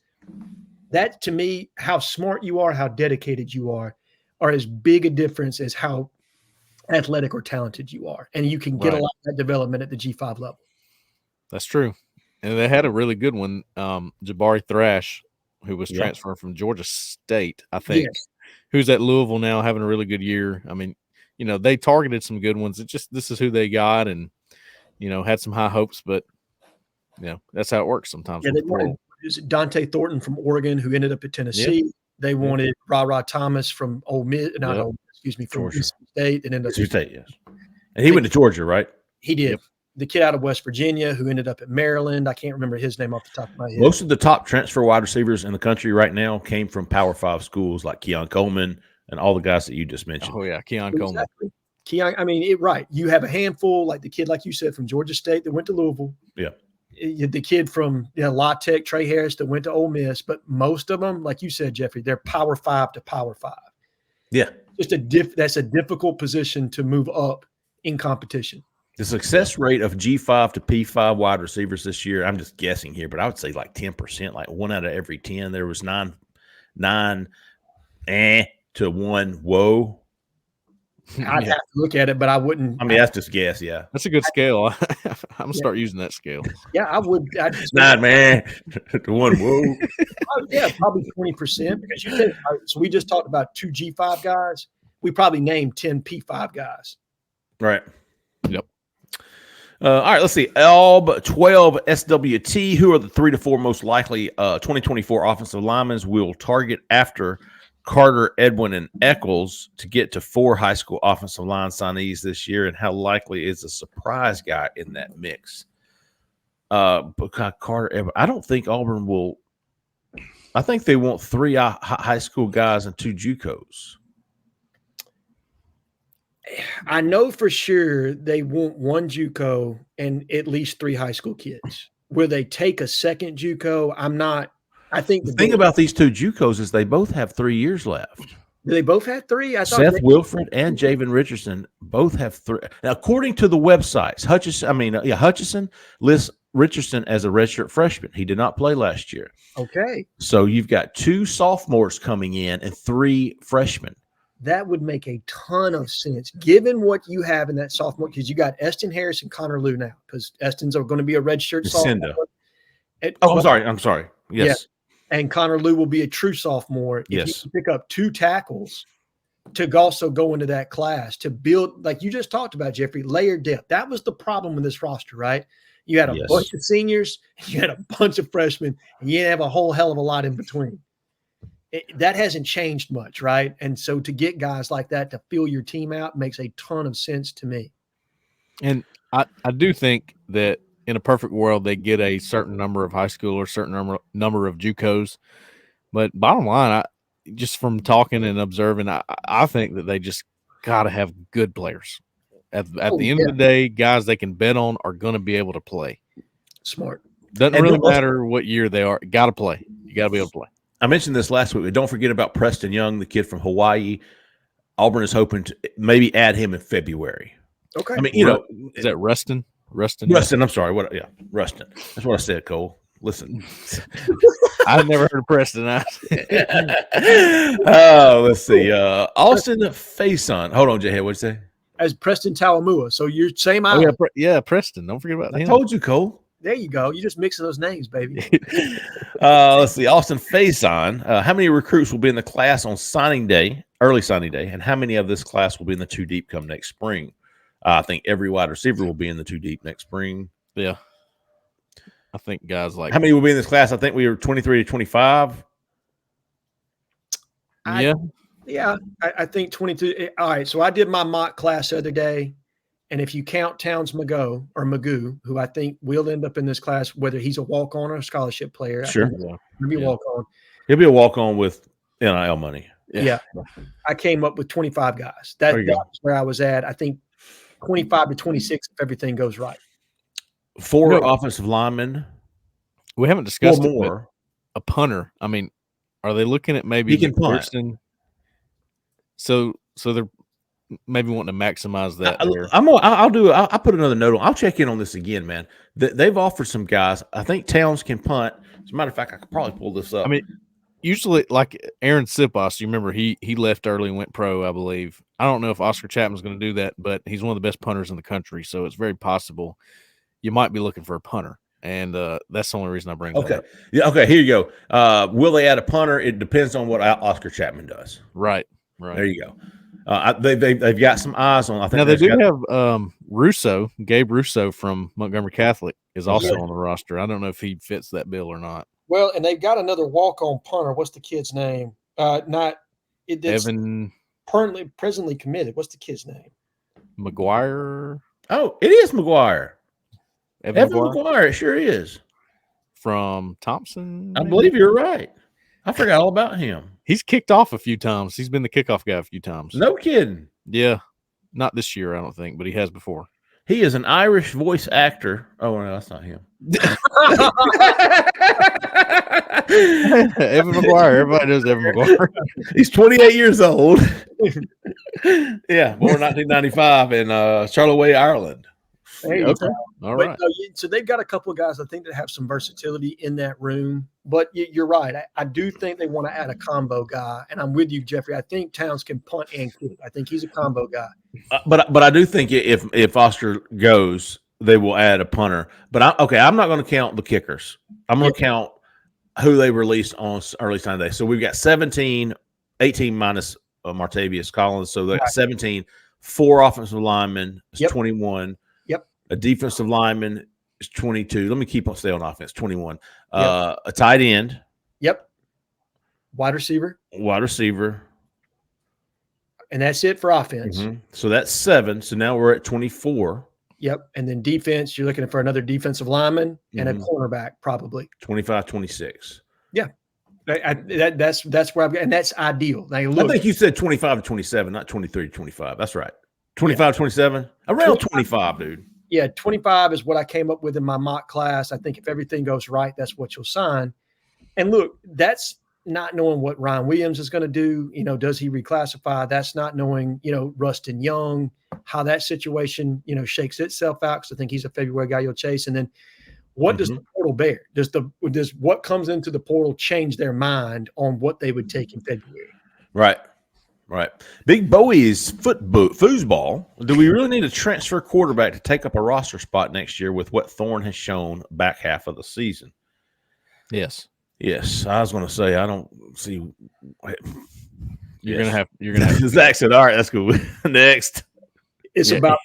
That, to me, how smart you are, how dedicated you are as big a difference as how athletic or talented you are. And you can get a lot of that development at the G5 level. That's true. And they had a really good one, Jabari Thrash, who was transferring from Georgia State, I think, who's at Louisville now, having a really good year. I mean, they targeted some good ones. It just, this is who they got, and, had some high hopes, but, that's how it works sometimes. Yeah, they wanted Dante Thornton from Oregon, who ended up at Tennessee. Yep. They wanted Ra Thomas from Ole Miss, from Mississippi State, and ended up State, yes. And he went to Georgia, right? He did. Yep. The kid out of West Virginia who ended up at Maryland. I can't remember his name off the top of my head. Most of the top transfer wide receivers in the country right now came from Power 5 schools like Keon Coleman and all the guys that you just mentioned. Oh, yeah, Keon Coleman. Keon, I mean, right. You have a handful, like the kid, like you said, from Georgia State that went to Louisville. Yeah. The kid from La Tech, Trey Harris, that went to Ole Miss. But most of them, like you said, Jeffrey, they're Power 5 to Power 5. Yeah. Just that's a difficult position to move up in competition. The success rate of G5 to P5 wide receivers this year, I'm just guessing here, but I would say like 10%, like 1 out of every 10. There was 9 to 1 whoa. I'd have to look at it, but I wouldn't. I mean, that's just guess, yeah. That's a good scale. I'm going to start using that scale. Yeah, I would. 9 to 1 whoa. Yeah, probably 20%, because you think, so we just talked about 2 G5 guys. We probably named 10 P5 guys. Right. Yep. All right, let's see. Alb 12 SWT. Who are the 3 to 4 most likely 2024 offensive linemen we'll target after Carter, Edwin, and Eccles to get to 4 high school offensive line signees this year? And how likely is a surprise guy in that mix? Carter, Edwin. I don't think Auburn will. I think they want 3 high school guys and 2 JUCOs. I know for sure they want 1 JUCO and at least 3 high school kids. Will they take a second JUCO? I'm not. I think the thing about these 2 JUCOs is they both have 3 years left. Do they both have 3? I thought Seth Wilfred and Javen Richardson both have 3. Now, according to the websites, Hutchison lists Richardson as a redshirt freshman. He did not play last year. Okay. So you've got 2 sophomores coming in and 3 freshmen. That would make a ton of sense, given what you have in that sophomore, because you got Eston Harris and Connor Lew now, because Eston's are going to be a redshirt sophomore. I'm sorry. Yes. Yeah. And Connor Lew will be a true sophomore. If yes. you pick up 2 tackles to also go into that class to build, like you just talked about, Jeffrey, layered depth. That was the problem with this roster, right? You had a bunch of seniors, you had a bunch of freshmen, and you didn't have a whole hell of a lot in between. That hasn't changed much, right? And so to get guys like that to fill your team out makes a ton of sense to me. And I do think that in a perfect world, they get a certain number of high schoolers, certain number of JUCOs. But bottom line, just from talking and observing, I think that they just got to have good players. At the end of the day, guys they can bet on are going to be able to play. Smart. Doesn't really matter what year they are. Got to play. You got to be able to play. I mentioned this last week, but don't forget about Preston Young, the kid from Hawaii. Auburn is hoping to maybe add him in February. Okay. I mean, is that Rustin? Rustin. I'm sorry. Rustin. That's what I said, Cole. Listen. I've never heard of Preston. Let's see. Austin Faison. Hold on, Jhead. What'd you say? As Preston Tawamua. So you're same island. Preston. Don't forget about him. I told you, Cole. There you go. You just mixing those names, baby. Let's see. Austin Faison. How many recruits will be in the class on signing day, early signing day, and how many of this class will be in the 2 deep come next spring? I think every wide receiver will be in the 2 deep next spring. Yeah. I think guys like. How many will be in this class? I think we were 23 to 25. Yeah. I think 22. All right. So I did my mock class the other day. And if you count Towns Magoo, who I think will end up in this class, whether he's a walk-on or a scholarship player, sure, he'll be a walk-on. He'll be a walk-on with NIL money. Yeah. I came up with 25 guys. That was where I was at. I think 25 to 26 if everything goes right. 4 offensive linemen. We haven't discussed more. A punter. I mean, are they looking at maybe he can punt. Pearson? So they're maybe wanting to maximize that. I'll put another note on. I'll check in on this again, man. They've offered some guys. I think Towns can punt. As a matter of fact, I could probably pull this up. I mean, usually, like Aaron Sipos, you remember he left early and went pro, I believe. I don't know if Oscar Chapman's going to do that, but he's one of the best punters in the country, so it's very possible you might be looking for a punter, and that's the only reason I bring that up. Yeah, okay, here you go. Will they add a punter? It depends on what Oscar Chapman does. Right. There you go. They've got some eyes on. I think now they do have Russo, Gabe Russo from Montgomery Catholic is also on the roster. I don't know if he fits that bill or not. Well, and they've got another walk-on punter. What's the kid's name? Evan. Presently committed. What's the kid's name? McGuire. Oh, it is McGuire. Evan McGuire. It sure is. From Thompson. I believe you're right. I forgot all about him. He's kicked off a few times. He's been the kickoff guy a few times. No kidding. Yeah. Not this year, I don't think, but he has before. He is an Irish voice actor. Oh, no, that's not him. Evan McGuire. Everybody knows Evan McGuire. He's 28 years old. Yeah, born 1995 in Charleroi, Ireland. Okay. All right. So they've got a couple of guys, I think, that have some versatility in that room. But you're right. I do think they want to add a combo guy. And I'm with you, Jeffrey. I think Towns can punt and kick. I think he's a combo guy. But I do think if Oscar goes, they will add a punter. But I'm not going to count the kickers. I'm going to count who they released on early Sunday. So we've got 18 minus Martavius Collins. So they got 17, 4 offensive linemen is 21. Yep. A defensive lineman is 22. Let me stay on offense. 21. A tight end. Yep. Wide receiver. And that's it for offense. Mm-hmm. So that's 7. So now we're at 24. Yep. And then defense, you're looking for another defensive lineman and a cornerback, probably 25, 26. Yeah. That's where and that's ideal. Now, look, I think you said 25 to 27, not 23 to 25. That's right. 25, 27, around 25, dude. Yeah, 25 is what I came up with in my mock class. I think if everything goes right, that's what you'll sign. And look, that's not knowing what Ryan Williams is going to do. Does he reclassify? That's not knowing, Rustin Young, how that situation, shakes itself out. Because I think he's a February guy you'll chase. And then what does the portal bear? Does what comes into the portal change their mind on what they would take in February? Right. Big Bowie's foosball. Do we really need a transfer quarterback to take up a roster spot next year with what Thorne has shown back half of the season? Yes. I was going to say I don't see. You're gonna have. Zach said, "All right, that's cool." Next, it's about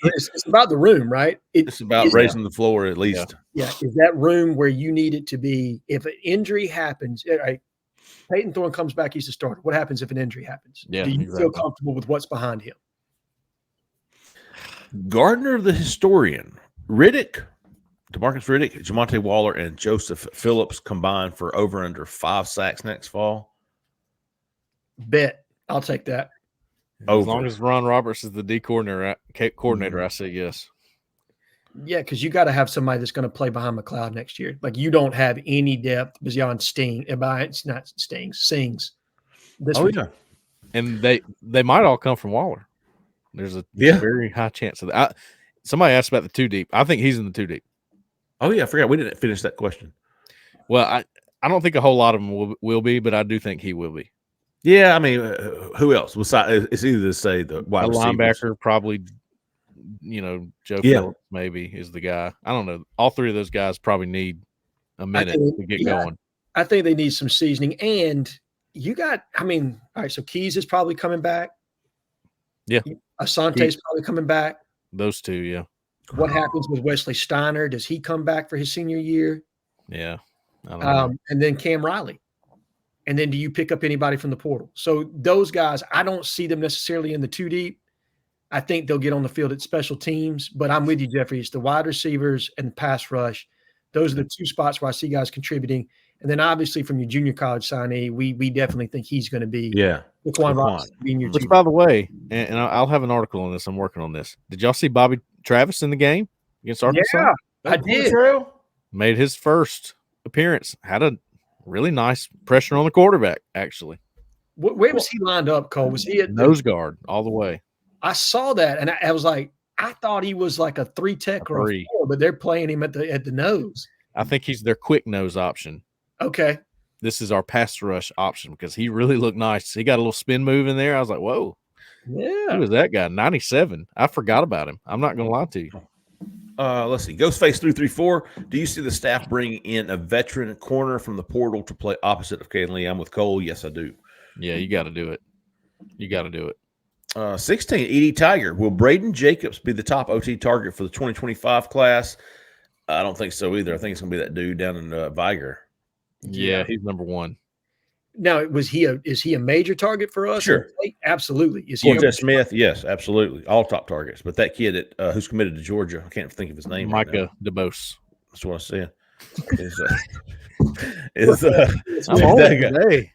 the room, right? It's about raising the floor at least. Yeah, is that room where you need it to be? If an injury happens, right? Peyton Thorne comes back, he's the starter. What happens if an injury happens? Yeah, do you feel comfortable with what's behind him? Gardner, the historian, Riddick, DeMarcus Riddick, Jamonta Waller, and Joseph Phillips combined for over under 5 sacks next fall. Bet. I'll take that. As long as Ron Roberts is the D coordinator, I say yes. Yeah, because you got to have somebody that's going to play behind McLeod next year. Like you don't have any depth beyond Sings. And they might all come from Waller. There's a very high chance of that. Somebody asked about the 2 deep. I think he's in the 2 deep. Oh yeah, I forgot we didn't finish that question. Well, I don't think a whole lot of them will be, but I do think he will be. Yeah, I mean, who else? It's either to say the wide linebacker, probably. Joe Phillips maybe is the guy. I don't know. All 3 of those guys probably need a minute to get going. I think they need some seasoning. And all right, so Keys is probably coming back. Yeah. Asante's probably coming back. Those 2, yeah. What happens with Wesley Steiner? Does he come back for his senior year? Yeah. I don't know. And then Cam Riley. And then do you pick up anybody from the portal? So those guys, I don't see them necessarily in the 2 deep. I think they'll get on the field at special teams, but I'm with you, Jeffrey. It's the wide receivers and pass rush. Those are the 2 spots where I see guys contributing. And then obviously from your junior college signee, we definitely think he's going to be Laquan Robinson. Which, by the way, and I'll have an article on this. I'm working on this. Did y'all see Bobby Travis in the game against Arkansas? Yeah, I did. Made his first appearance. Had a really nice pressure on the quarterback, actually. Where was he lined up, Cole? Was he at nose guard all the way? I saw that, and I was like, I thought he was like a 3 tech or a 4, but they're playing him at the nose. I think he's their quick nose option. Okay. This is our pass rush option because he really looked nice. He got a little spin move in there. I was like, whoa. Yeah. Who was that guy? 97. I forgot about him. I'm not going to lie to you. Let's see. Ghostface 334. Do you see the staff bringing in a veteran corner from the portal to play opposite of Caden Lee? I'm with Cole. Yes, I do. Yeah, you got to do it. You got to do it. 16, Auburn Tiger. Will Braden Jacobs be the top OT target for the 2025 class? I don't think so either. I think it's going to be that dude down in Viger. Yeah, he's number 1. Now, is he a major target for us? Sure. Absolutely. Is he Cortez Smith? Yes, absolutely. All top targets. But that kid who's committed to Georgia, I can't think of his name. Micah DeBose. That's what I said. I'm old today.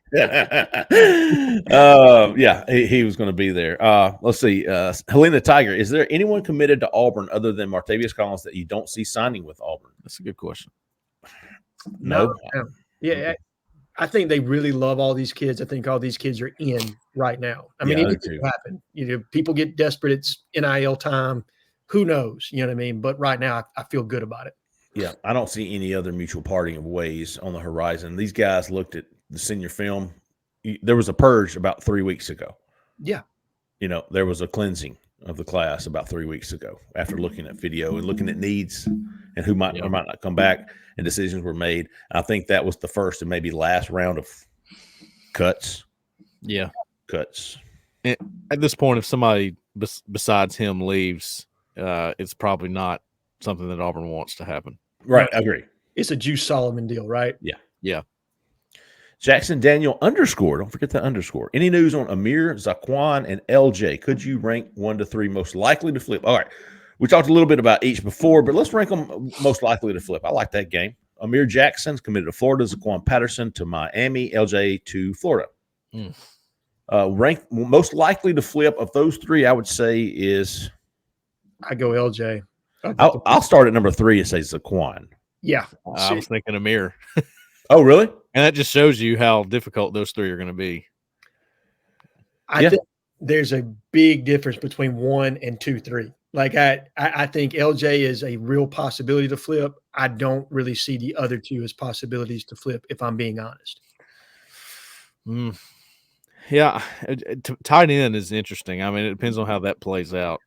Yeah, he was going to be there. Let's see. Helena Tiger, is there anyone committed to Auburn other than Martavius Collins that you don't see signing with Auburn? That's a good question. No. Yeah, I think they really love all these kids. I think all these kids are in right now. I mean, anything can happen. People get desperate. It's NIL time. Who knows? You know what I mean? But right now, I feel good about it. Yeah, I don't see any other mutual parting of ways on the horizon. These guys looked at the senior film. There was a purge about 3 weeks ago. Yeah. There was a cleansing of the class about 3 weeks ago after looking at video and looking at needs and who might or might not come back, and decisions were made. I think that was the first and maybe last round of cuts. Yeah. Cuts. And at this point, if somebody besides him leaves, it's probably not something that Auburn wants to happen. Right. I agree. It's a Juice Solomon deal, right? Yeah. Yeah. Jackson Daniel _ don't forget the _ any news on Amir, Zaquan, and LJ? Could you rank 1 to 3 most likely to flip? All right, we talked a little bit about each before, but let's rank them most likely to flip. I like that game. Amir Jackson's committed to Florida, Zaquan Patterson to Miami, LJ to Florida. Rank most likely to flip of those 3, I would say is I go LJ. I'll start at number 3 and say Zaquan. Yeah, I was thinking Amir. Oh, really? And that just shows you how difficult those 3 are going to be. I think there's a big difference between 1 and 2, 3. Like I think LJ is a real possibility to flip. I don't really see the other 2 as possibilities to flip, if I'm being honest. Yeah, tight end is interesting. I mean, it depends on how that plays out.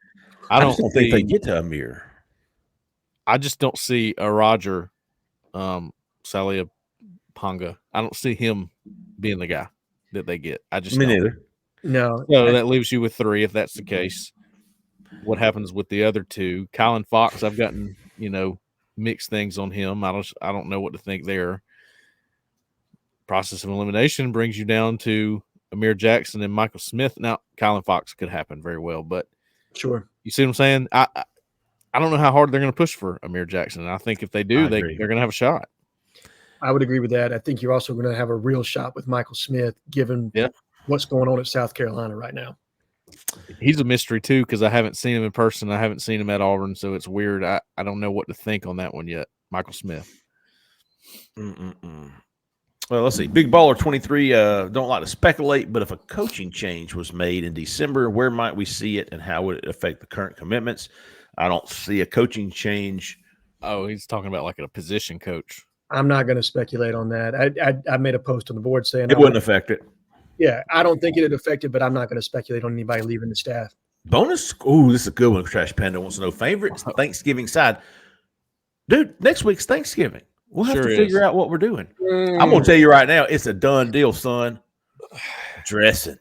I don't think they get to Amir. I just don't see a Roger Salia Ponga. I don't see him being the guy that they get. I just neither. No. So that leaves you with 3 if that's the case. What happens with the other 2? Colin Fox, I've gotten, mixed things on him. I don't know what to think there. Process of elimination brings you down to Amir Jackson and Michael Smith. Now, Colin Fox could happen very well, but sure. You see what I'm saying? I don't know how hard they're going to push for Amir Jackson. And I think if they do, they're going to have a shot. I would agree with that. I think you're also going to have a real shot with Michael Smith, given what's going on at South Carolina right now. He's a mystery, too, because I haven't seen him in person. I haven't seen him at Auburn, so it's weird. I don't know what to think on that one yet. Michael Smith. Well, let's see. Big Baller 23, don't like to speculate, but if a coaching change was made in December, where might we see it and how would it affect the current commitments? I don't see a coaching change. Oh, he's talking about like a position coach. I'm not going to speculate on that. I made a post on the board saying it wouldn't affect it. Yeah, I don't think it would affect it, but I'm not going to speculate on anybody leaving the staff. Bonus. Oh, this is a good one. Trash Panda wants to know favorites. Thanksgiving side. Dude, next week's Thanksgiving. We'll have to figure out what we're doing. I'm going to tell you right now, it's a done deal, son. Dressing.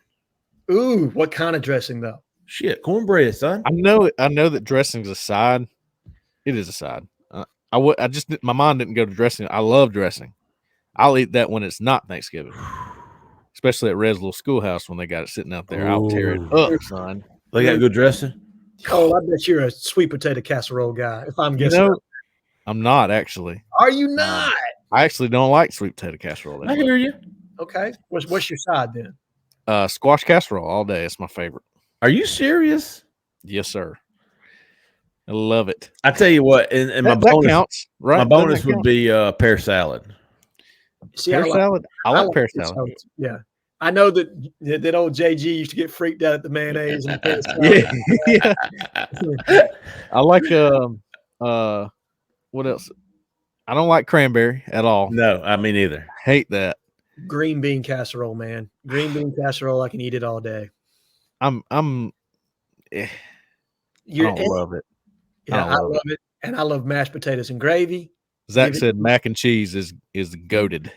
Ooh, what kind of dressing, though? Shit, cornbread, son. I know that dressing's a side. It is a side. My mind didn't go to dressing. I love dressing. I'll eat that when it's not Thanksgiving, especially at Red's little schoolhouse when they got it sitting out there. I'll tear it up, son. They got good dressing? Cole, I bet you're a sweet potato casserole guy, if I'm guessing. I'm not, actually. Are you not? I actually don't like sweet potato casserole. I hear you. Okay. What's your side then? Squash casserole all day. It's my favorite. Are you serious? Yes, sir. I love it. I tell you what, and my bonus counts, right? My bonus would be pear salad. See, pear salad. I like pear salad. Yeah. I know that old JG used to get freaked out at the mayonnaise. And Yeah. I like what else? I don't like cranberry at all. No, I mean neither. Hate that. green bean casserole, man. Green bean casserole, I can eat it all day. I don't love it. Yeah, I love it. And I love mashed potatoes and gravy. Zach said mac and cheese is goated.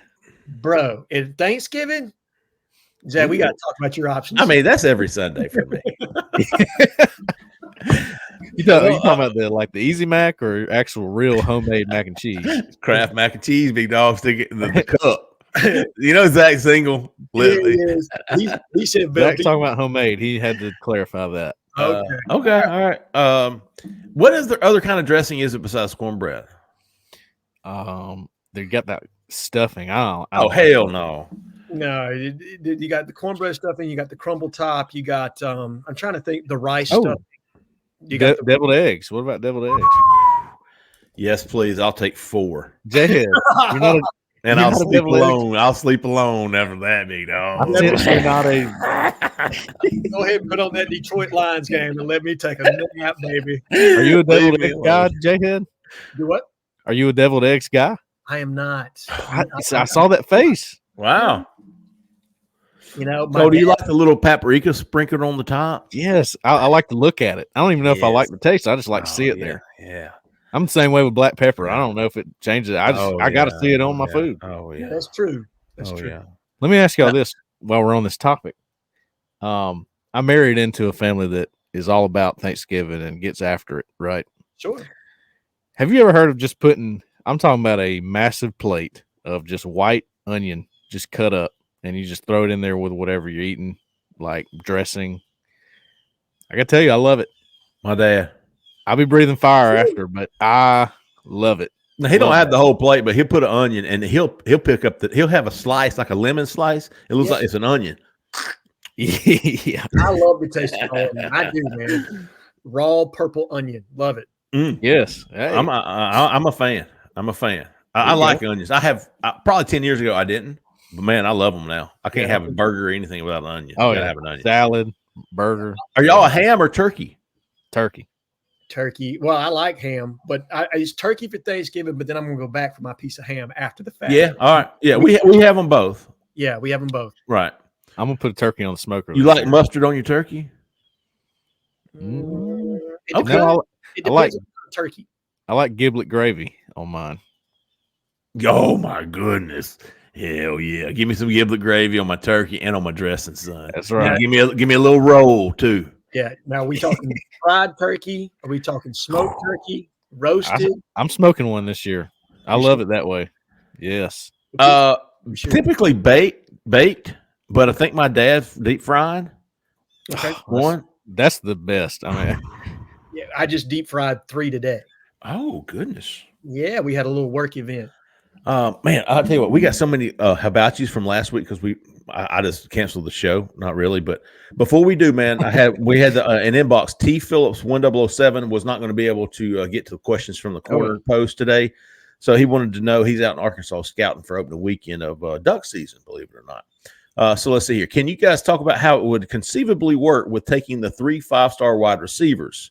Bro, at Thanksgiving, Zach, we got to talk about your options. I mean, that's every Sunday for me. You talking about the Easy Mac or actual real homemade mac and cheese? Kraft mac and cheese, big dog, stick it in the cup. You know Zach Single. He said, Zach's talking about homemade. He had to clarify that. Okay, all right. What is the other kind of dressing is it besides cornbread? They got that stuffing. I don't hell no. No, you got the cornbread stuffing. You got the crumble top. You got I'm trying to think the rice stuffing. You got deviled eggs. What about deviled eggs? Yes, please. I'll take 4. Jhead, I'll sleep alone. I'll sleep alone after that, big dog. You're not a. Go ahead and put on that Detroit Lions game and let me take a nap, baby. Are you a deviled eggs guy, Jhead? Do what? Are you a deviled eggs guy? I am not. I saw that face. Wow. You know, so do you like the little paprika sprinkled on the top? Yes, I like to look at it. I don't even know if I like the taste. I just like to see it there. Yeah. I'm the same way with black pepper. I don't know if it changes it. I got to see it on my food. Oh yeah, that's true. That's true. Yeah. Let me ask y'all this while we're on this topic. I married into a family that is all about Thanksgiving and gets after it, right? Sure. Have you ever heard of just putting? I'm talking about a massive plate of just white onion, just cut up, and you just throw it in there with whatever you're eating, like dressing. I gotta tell you, I love it. My dad. I'll be breathing fire after, but I love it. Now, he don't have the whole plate, but he'll put an onion and he'll pick up he'll have a slice like a lemon slice. It looks like it's an onion. Yeah, I love the taste of onion. I do, man. Raw purple onion, love it. Yes, hey. I'm a fan. I like onions. I have probably 10 years ago I didn't, but man, I love them now. I can't have a burger or anything without an onion. Oh, yeah. Have an onion. Salad, burger. Are y'all a ham or turkey? Turkey. Well, I like ham, but it's turkey for Thanksgiving. But then I'm gonna go back for my piece of ham after the fact. Yeah. All right. Yeah. We have them both. Yeah, we have them both. Right. I'm gonna put a turkey on the smoker. You like mustard on your turkey? Okay. No, it depends on turkey. I like giblet gravy on mine. Oh my goodness! Hell yeah! Give me some giblet gravy on my turkey and on my dressing, son. That's right. Give me a little roll too. Yeah. Now, are we talking fried turkey? Are we talking smoked turkey? Roasted? I'm smoking one this year. I love it that way. Yes. Typically baked, but I think my dad's deep fried. Okay. One. That's the best. I mean, yeah, I just deep fried 3 today. Oh goodness. Yeah, we had a little work event. Man, I'll tell you what, we got so many hibachis from last week because I just canceled the show. Not really, but before we do, man, we had an inbox. T. Phillips 1007 was not going to be able to get to the questions from the corner post today, so he wanted to know. He's out in Arkansas scouting for opening weekend of duck season, believe it or not. So let's see here. Can you guys talk about how it would conceivably work with taking the 3 5-star wide receivers?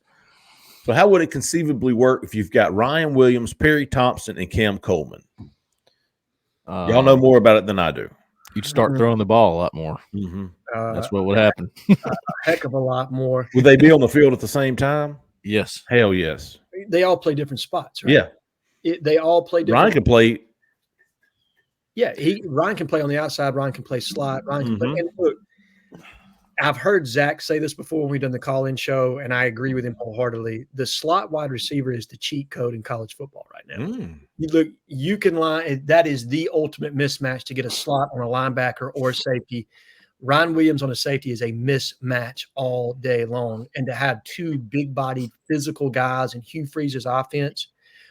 So how would it conceivably work if you've got Ryan Williams, Perry Thompson, and Cam Coleman? Y'all know more about it than I do. You'd start throwing the ball a lot more. Mm-hmm. That's what would happen. A heck of a lot more. Would they be on the field at the same time? Yes. Hell yes. They all play different spots, right? Yeah. They all play different. Ryan can play. Yeah, Ryan can play on the outside. Ryan can play slot. Ryan can play. And look, I've heard Zach say this before when we've done the call-in show, and I agree with him wholeheartedly. The slot wide receiver is the cheat code in college football right now. You can line. That is the ultimate mismatch to get a slot on a linebacker or a safety. Ryan Williams on a safety is a mismatch all day long. And to have 2 big-bodied physical guys in Hugh Freeze's offense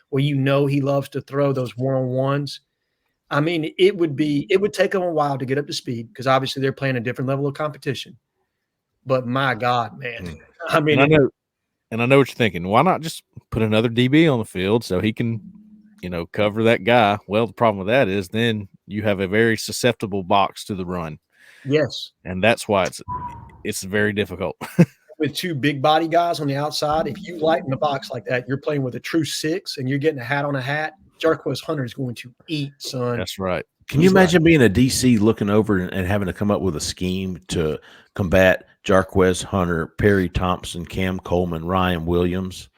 where you know he loves to throw those one-on-ones, I mean, it would take them a while to get up to speed because obviously they're playing a different level of competition. But my God, man. I mean, and I know what you're thinking. Why not just put another DB on the field so he can, cover that guy? Well, the problem with that is then you have a very susceptible box to the run. Yes. And that's why it's very difficult. With two big body guys on the outside, if you lighten the box like that, you're playing with a true 6 and you're getting a hat on a hat. Jarquez Hunter is going to eat, son. That's right. Can you imagine being a DC looking over and having to come up with a scheme to combat Jarquez Hunter, Perry Thompson, Cam Coleman, Ryan Williams?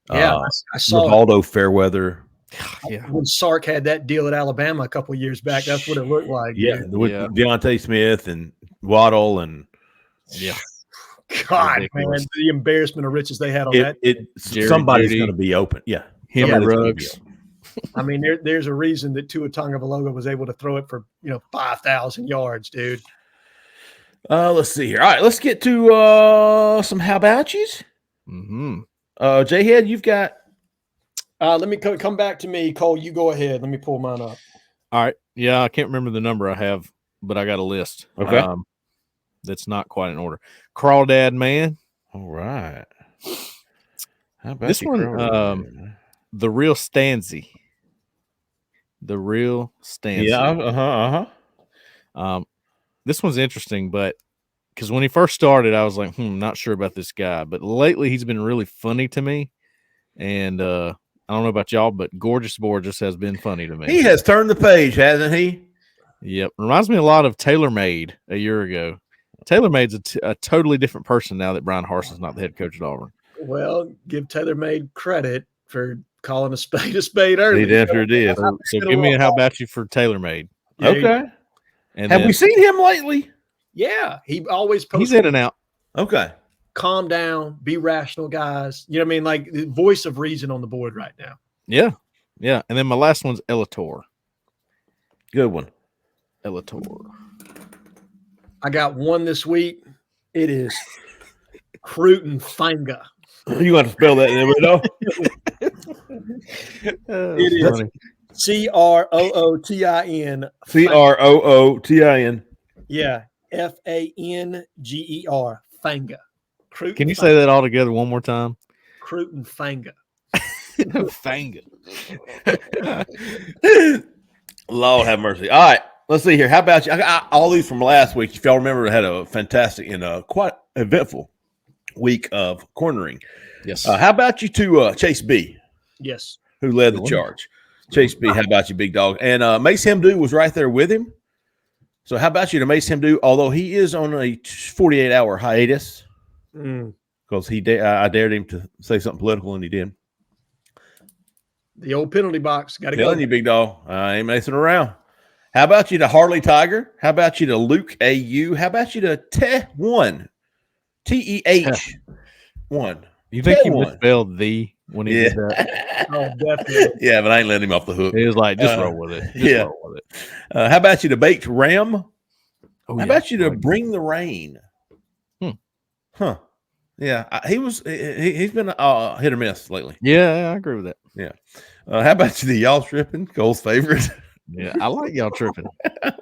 Yeah, I saw Rivaldo Fairweather. Yeah. when Sark had that deal at Alabama a couple of years back. That's what it looked like. Yeah, dude. with Deontay Smith and Waddle and God, Ridiculous. man, the embarrassment of riches they had on that. somebody's going to be open. Yeah, Him and Ruggs. I mean, there's a reason that Tua Tagovailoa was able to throw it for 5,000 yards, dude. Let's see here. All right, let's get to some how about yous. Mm-hmm. Jhead, you've got. Let me come back to me, Cole. You go ahead. Let me pull mine up. All right. Yeah, I can't remember the number I have, but I got a list. Okay. That's not quite in order. Crawdad Man. All right. How about This you, one? Crawdad? The Real Stanzy. The Real Stanzy. Yeah. This one's interesting, but because when he first started, I was like, not sure about this guy. But lately, he's been really funny to me. And I don't know about y'all, but Gorgeous Borges has been funny to me. He has turned the page, hasn't he? Yep. Reminds me a lot of TaylorMade a year ago. TaylorMade's a totally different person now that Brian Harson's not the head coach at Auburn. Well, give TaylorMade credit for calling a spade early. He definitely did. So give me a how about you for TaylorMade. Yeah, Okay. And Have then we seen him lately? Yeah, he always posts. he's in and out. Okay. Calm down, be rational, guys. You know what I mean? Like the voice of reason on the board right now. Yeah. Yeah. And then my last one's Elator. Good one. Elator. I got one this week. It is Cruton Fanga. You want to spell that in there, It is Funny. Crootin. Crootin. Yeah, Fanger. Fanga. Cruton Can you say that all together one more time? Cruton Fanga. Fanga. Lord have mercy. All right. Let's see here. How about you? I got all these from last week. If y'all remember, I had a fantastic and quite eventful week of cornering. Yes. How about you to Chase B, Yes. who led the charge? Chase B, how about you, big dog? And Mace Hemdu was right there with him. So how about you to Mace Hemdu, although he is on a 48-hour hiatus, because I dared him to say something political, and he did. The old penalty box. Got to go. Telling you, big dog, I ain't messing around. How about you to Harley Tiger? How about you to Luke AU? How about you to Teh1? TEH1. You think he Teh1. misspelled the when he did that? Oh, definitely. Yeah, but I ain't letting him off the hook. He was like, just roll with it. Just roll with it. How about you to Baked Ram? Oh, How about you to Bring the Rain? Huh. Yeah, he's been hit or miss lately. Yeah, I agree with that. Yeah. How about you to Y'all Tripping? Cole's favorite. Yeah, I like y'all tripping.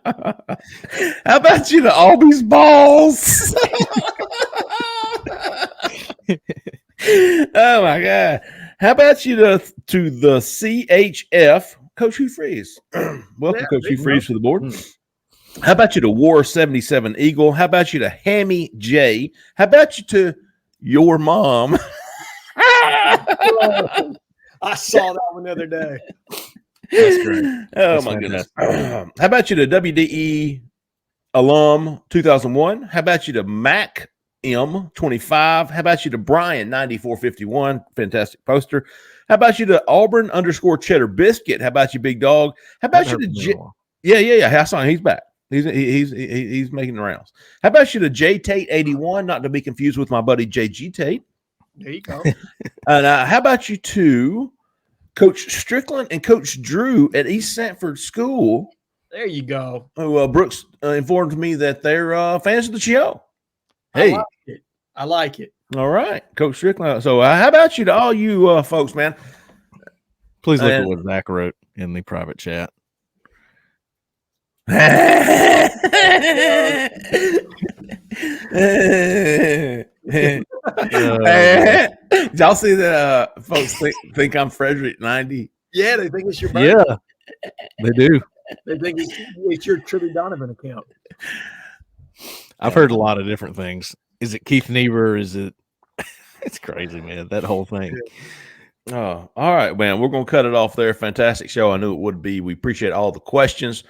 How about you to Albies Balls? Oh my God. How about you to the CHF, Coach Hugh Freeze? Welcome, Coach Hugh Freeze, to the board. How about you to War 77 Eagle? How about you to Hammy J? How about you to your mom? I saw that one the other day. That's great. Oh, That's my fantastic. goodness. How about you to WDE alum 2001? How about you to Mac M25? How about you to Brian 9451? Fantastic poster. How about you to Auburn _Cheddar Biscuit? How about you, big dog? How about you to Yeah. I saw him. He's back. He's making the rounds. How about you to J Tate 81? Not to be confused with my buddy JG Tate. There you go. And how about you to Coach Strickland and Coach Drew at East Sanford School? There you go. Who Brooks informed me that they're fans of the show. Hey, I like it. All right, Coach Strickland. So how about you to all you folks, man? Please look at what Zach wrote in the private chat. Did y'all see that folks think I'm Frederick 90? Yeah, they think it's your birthday. Yeah, they do. They think it's your Trivy Donovan account. I've heard a lot of different things. Is it Keith Niebuhr? Is it? It's crazy, man. That whole thing. Oh, all right, man. We're going to cut it off there. Fantastic show. I knew it would be. We appreciate all the questions.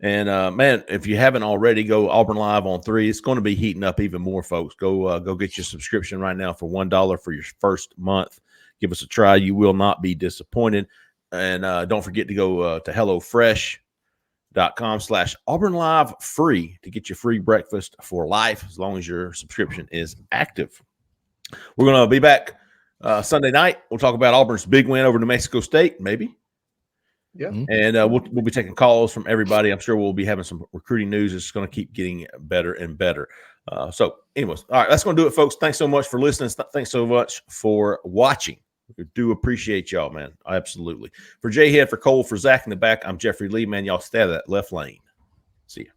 And, man, if you haven't already, go Auburn Live on 3. It's going to be heating up even more, folks. Go get your subscription right now for $1 for your first month. Give us a try. You will not be disappointed. And don't forget to go to HelloFresh.com/Auburn Live free to get your free breakfast for life as long as your subscription is active. We're going to be back Sunday night. We'll talk about Auburn's big win over New Mexico State, maybe. Yeah. And we'll be taking calls from everybody. I'm sure we'll be having some recruiting news. It's going to keep getting better and better. So, anyways, all right, that's going to do it, folks. Thanks so much for listening. Thanks so much for watching. We do appreciate y'all, man. Absolutely. For Jhead, for Cole, for Zach in the back, I'm Jeffrey Lee, man. Y'all stay out of that left lane. See ya.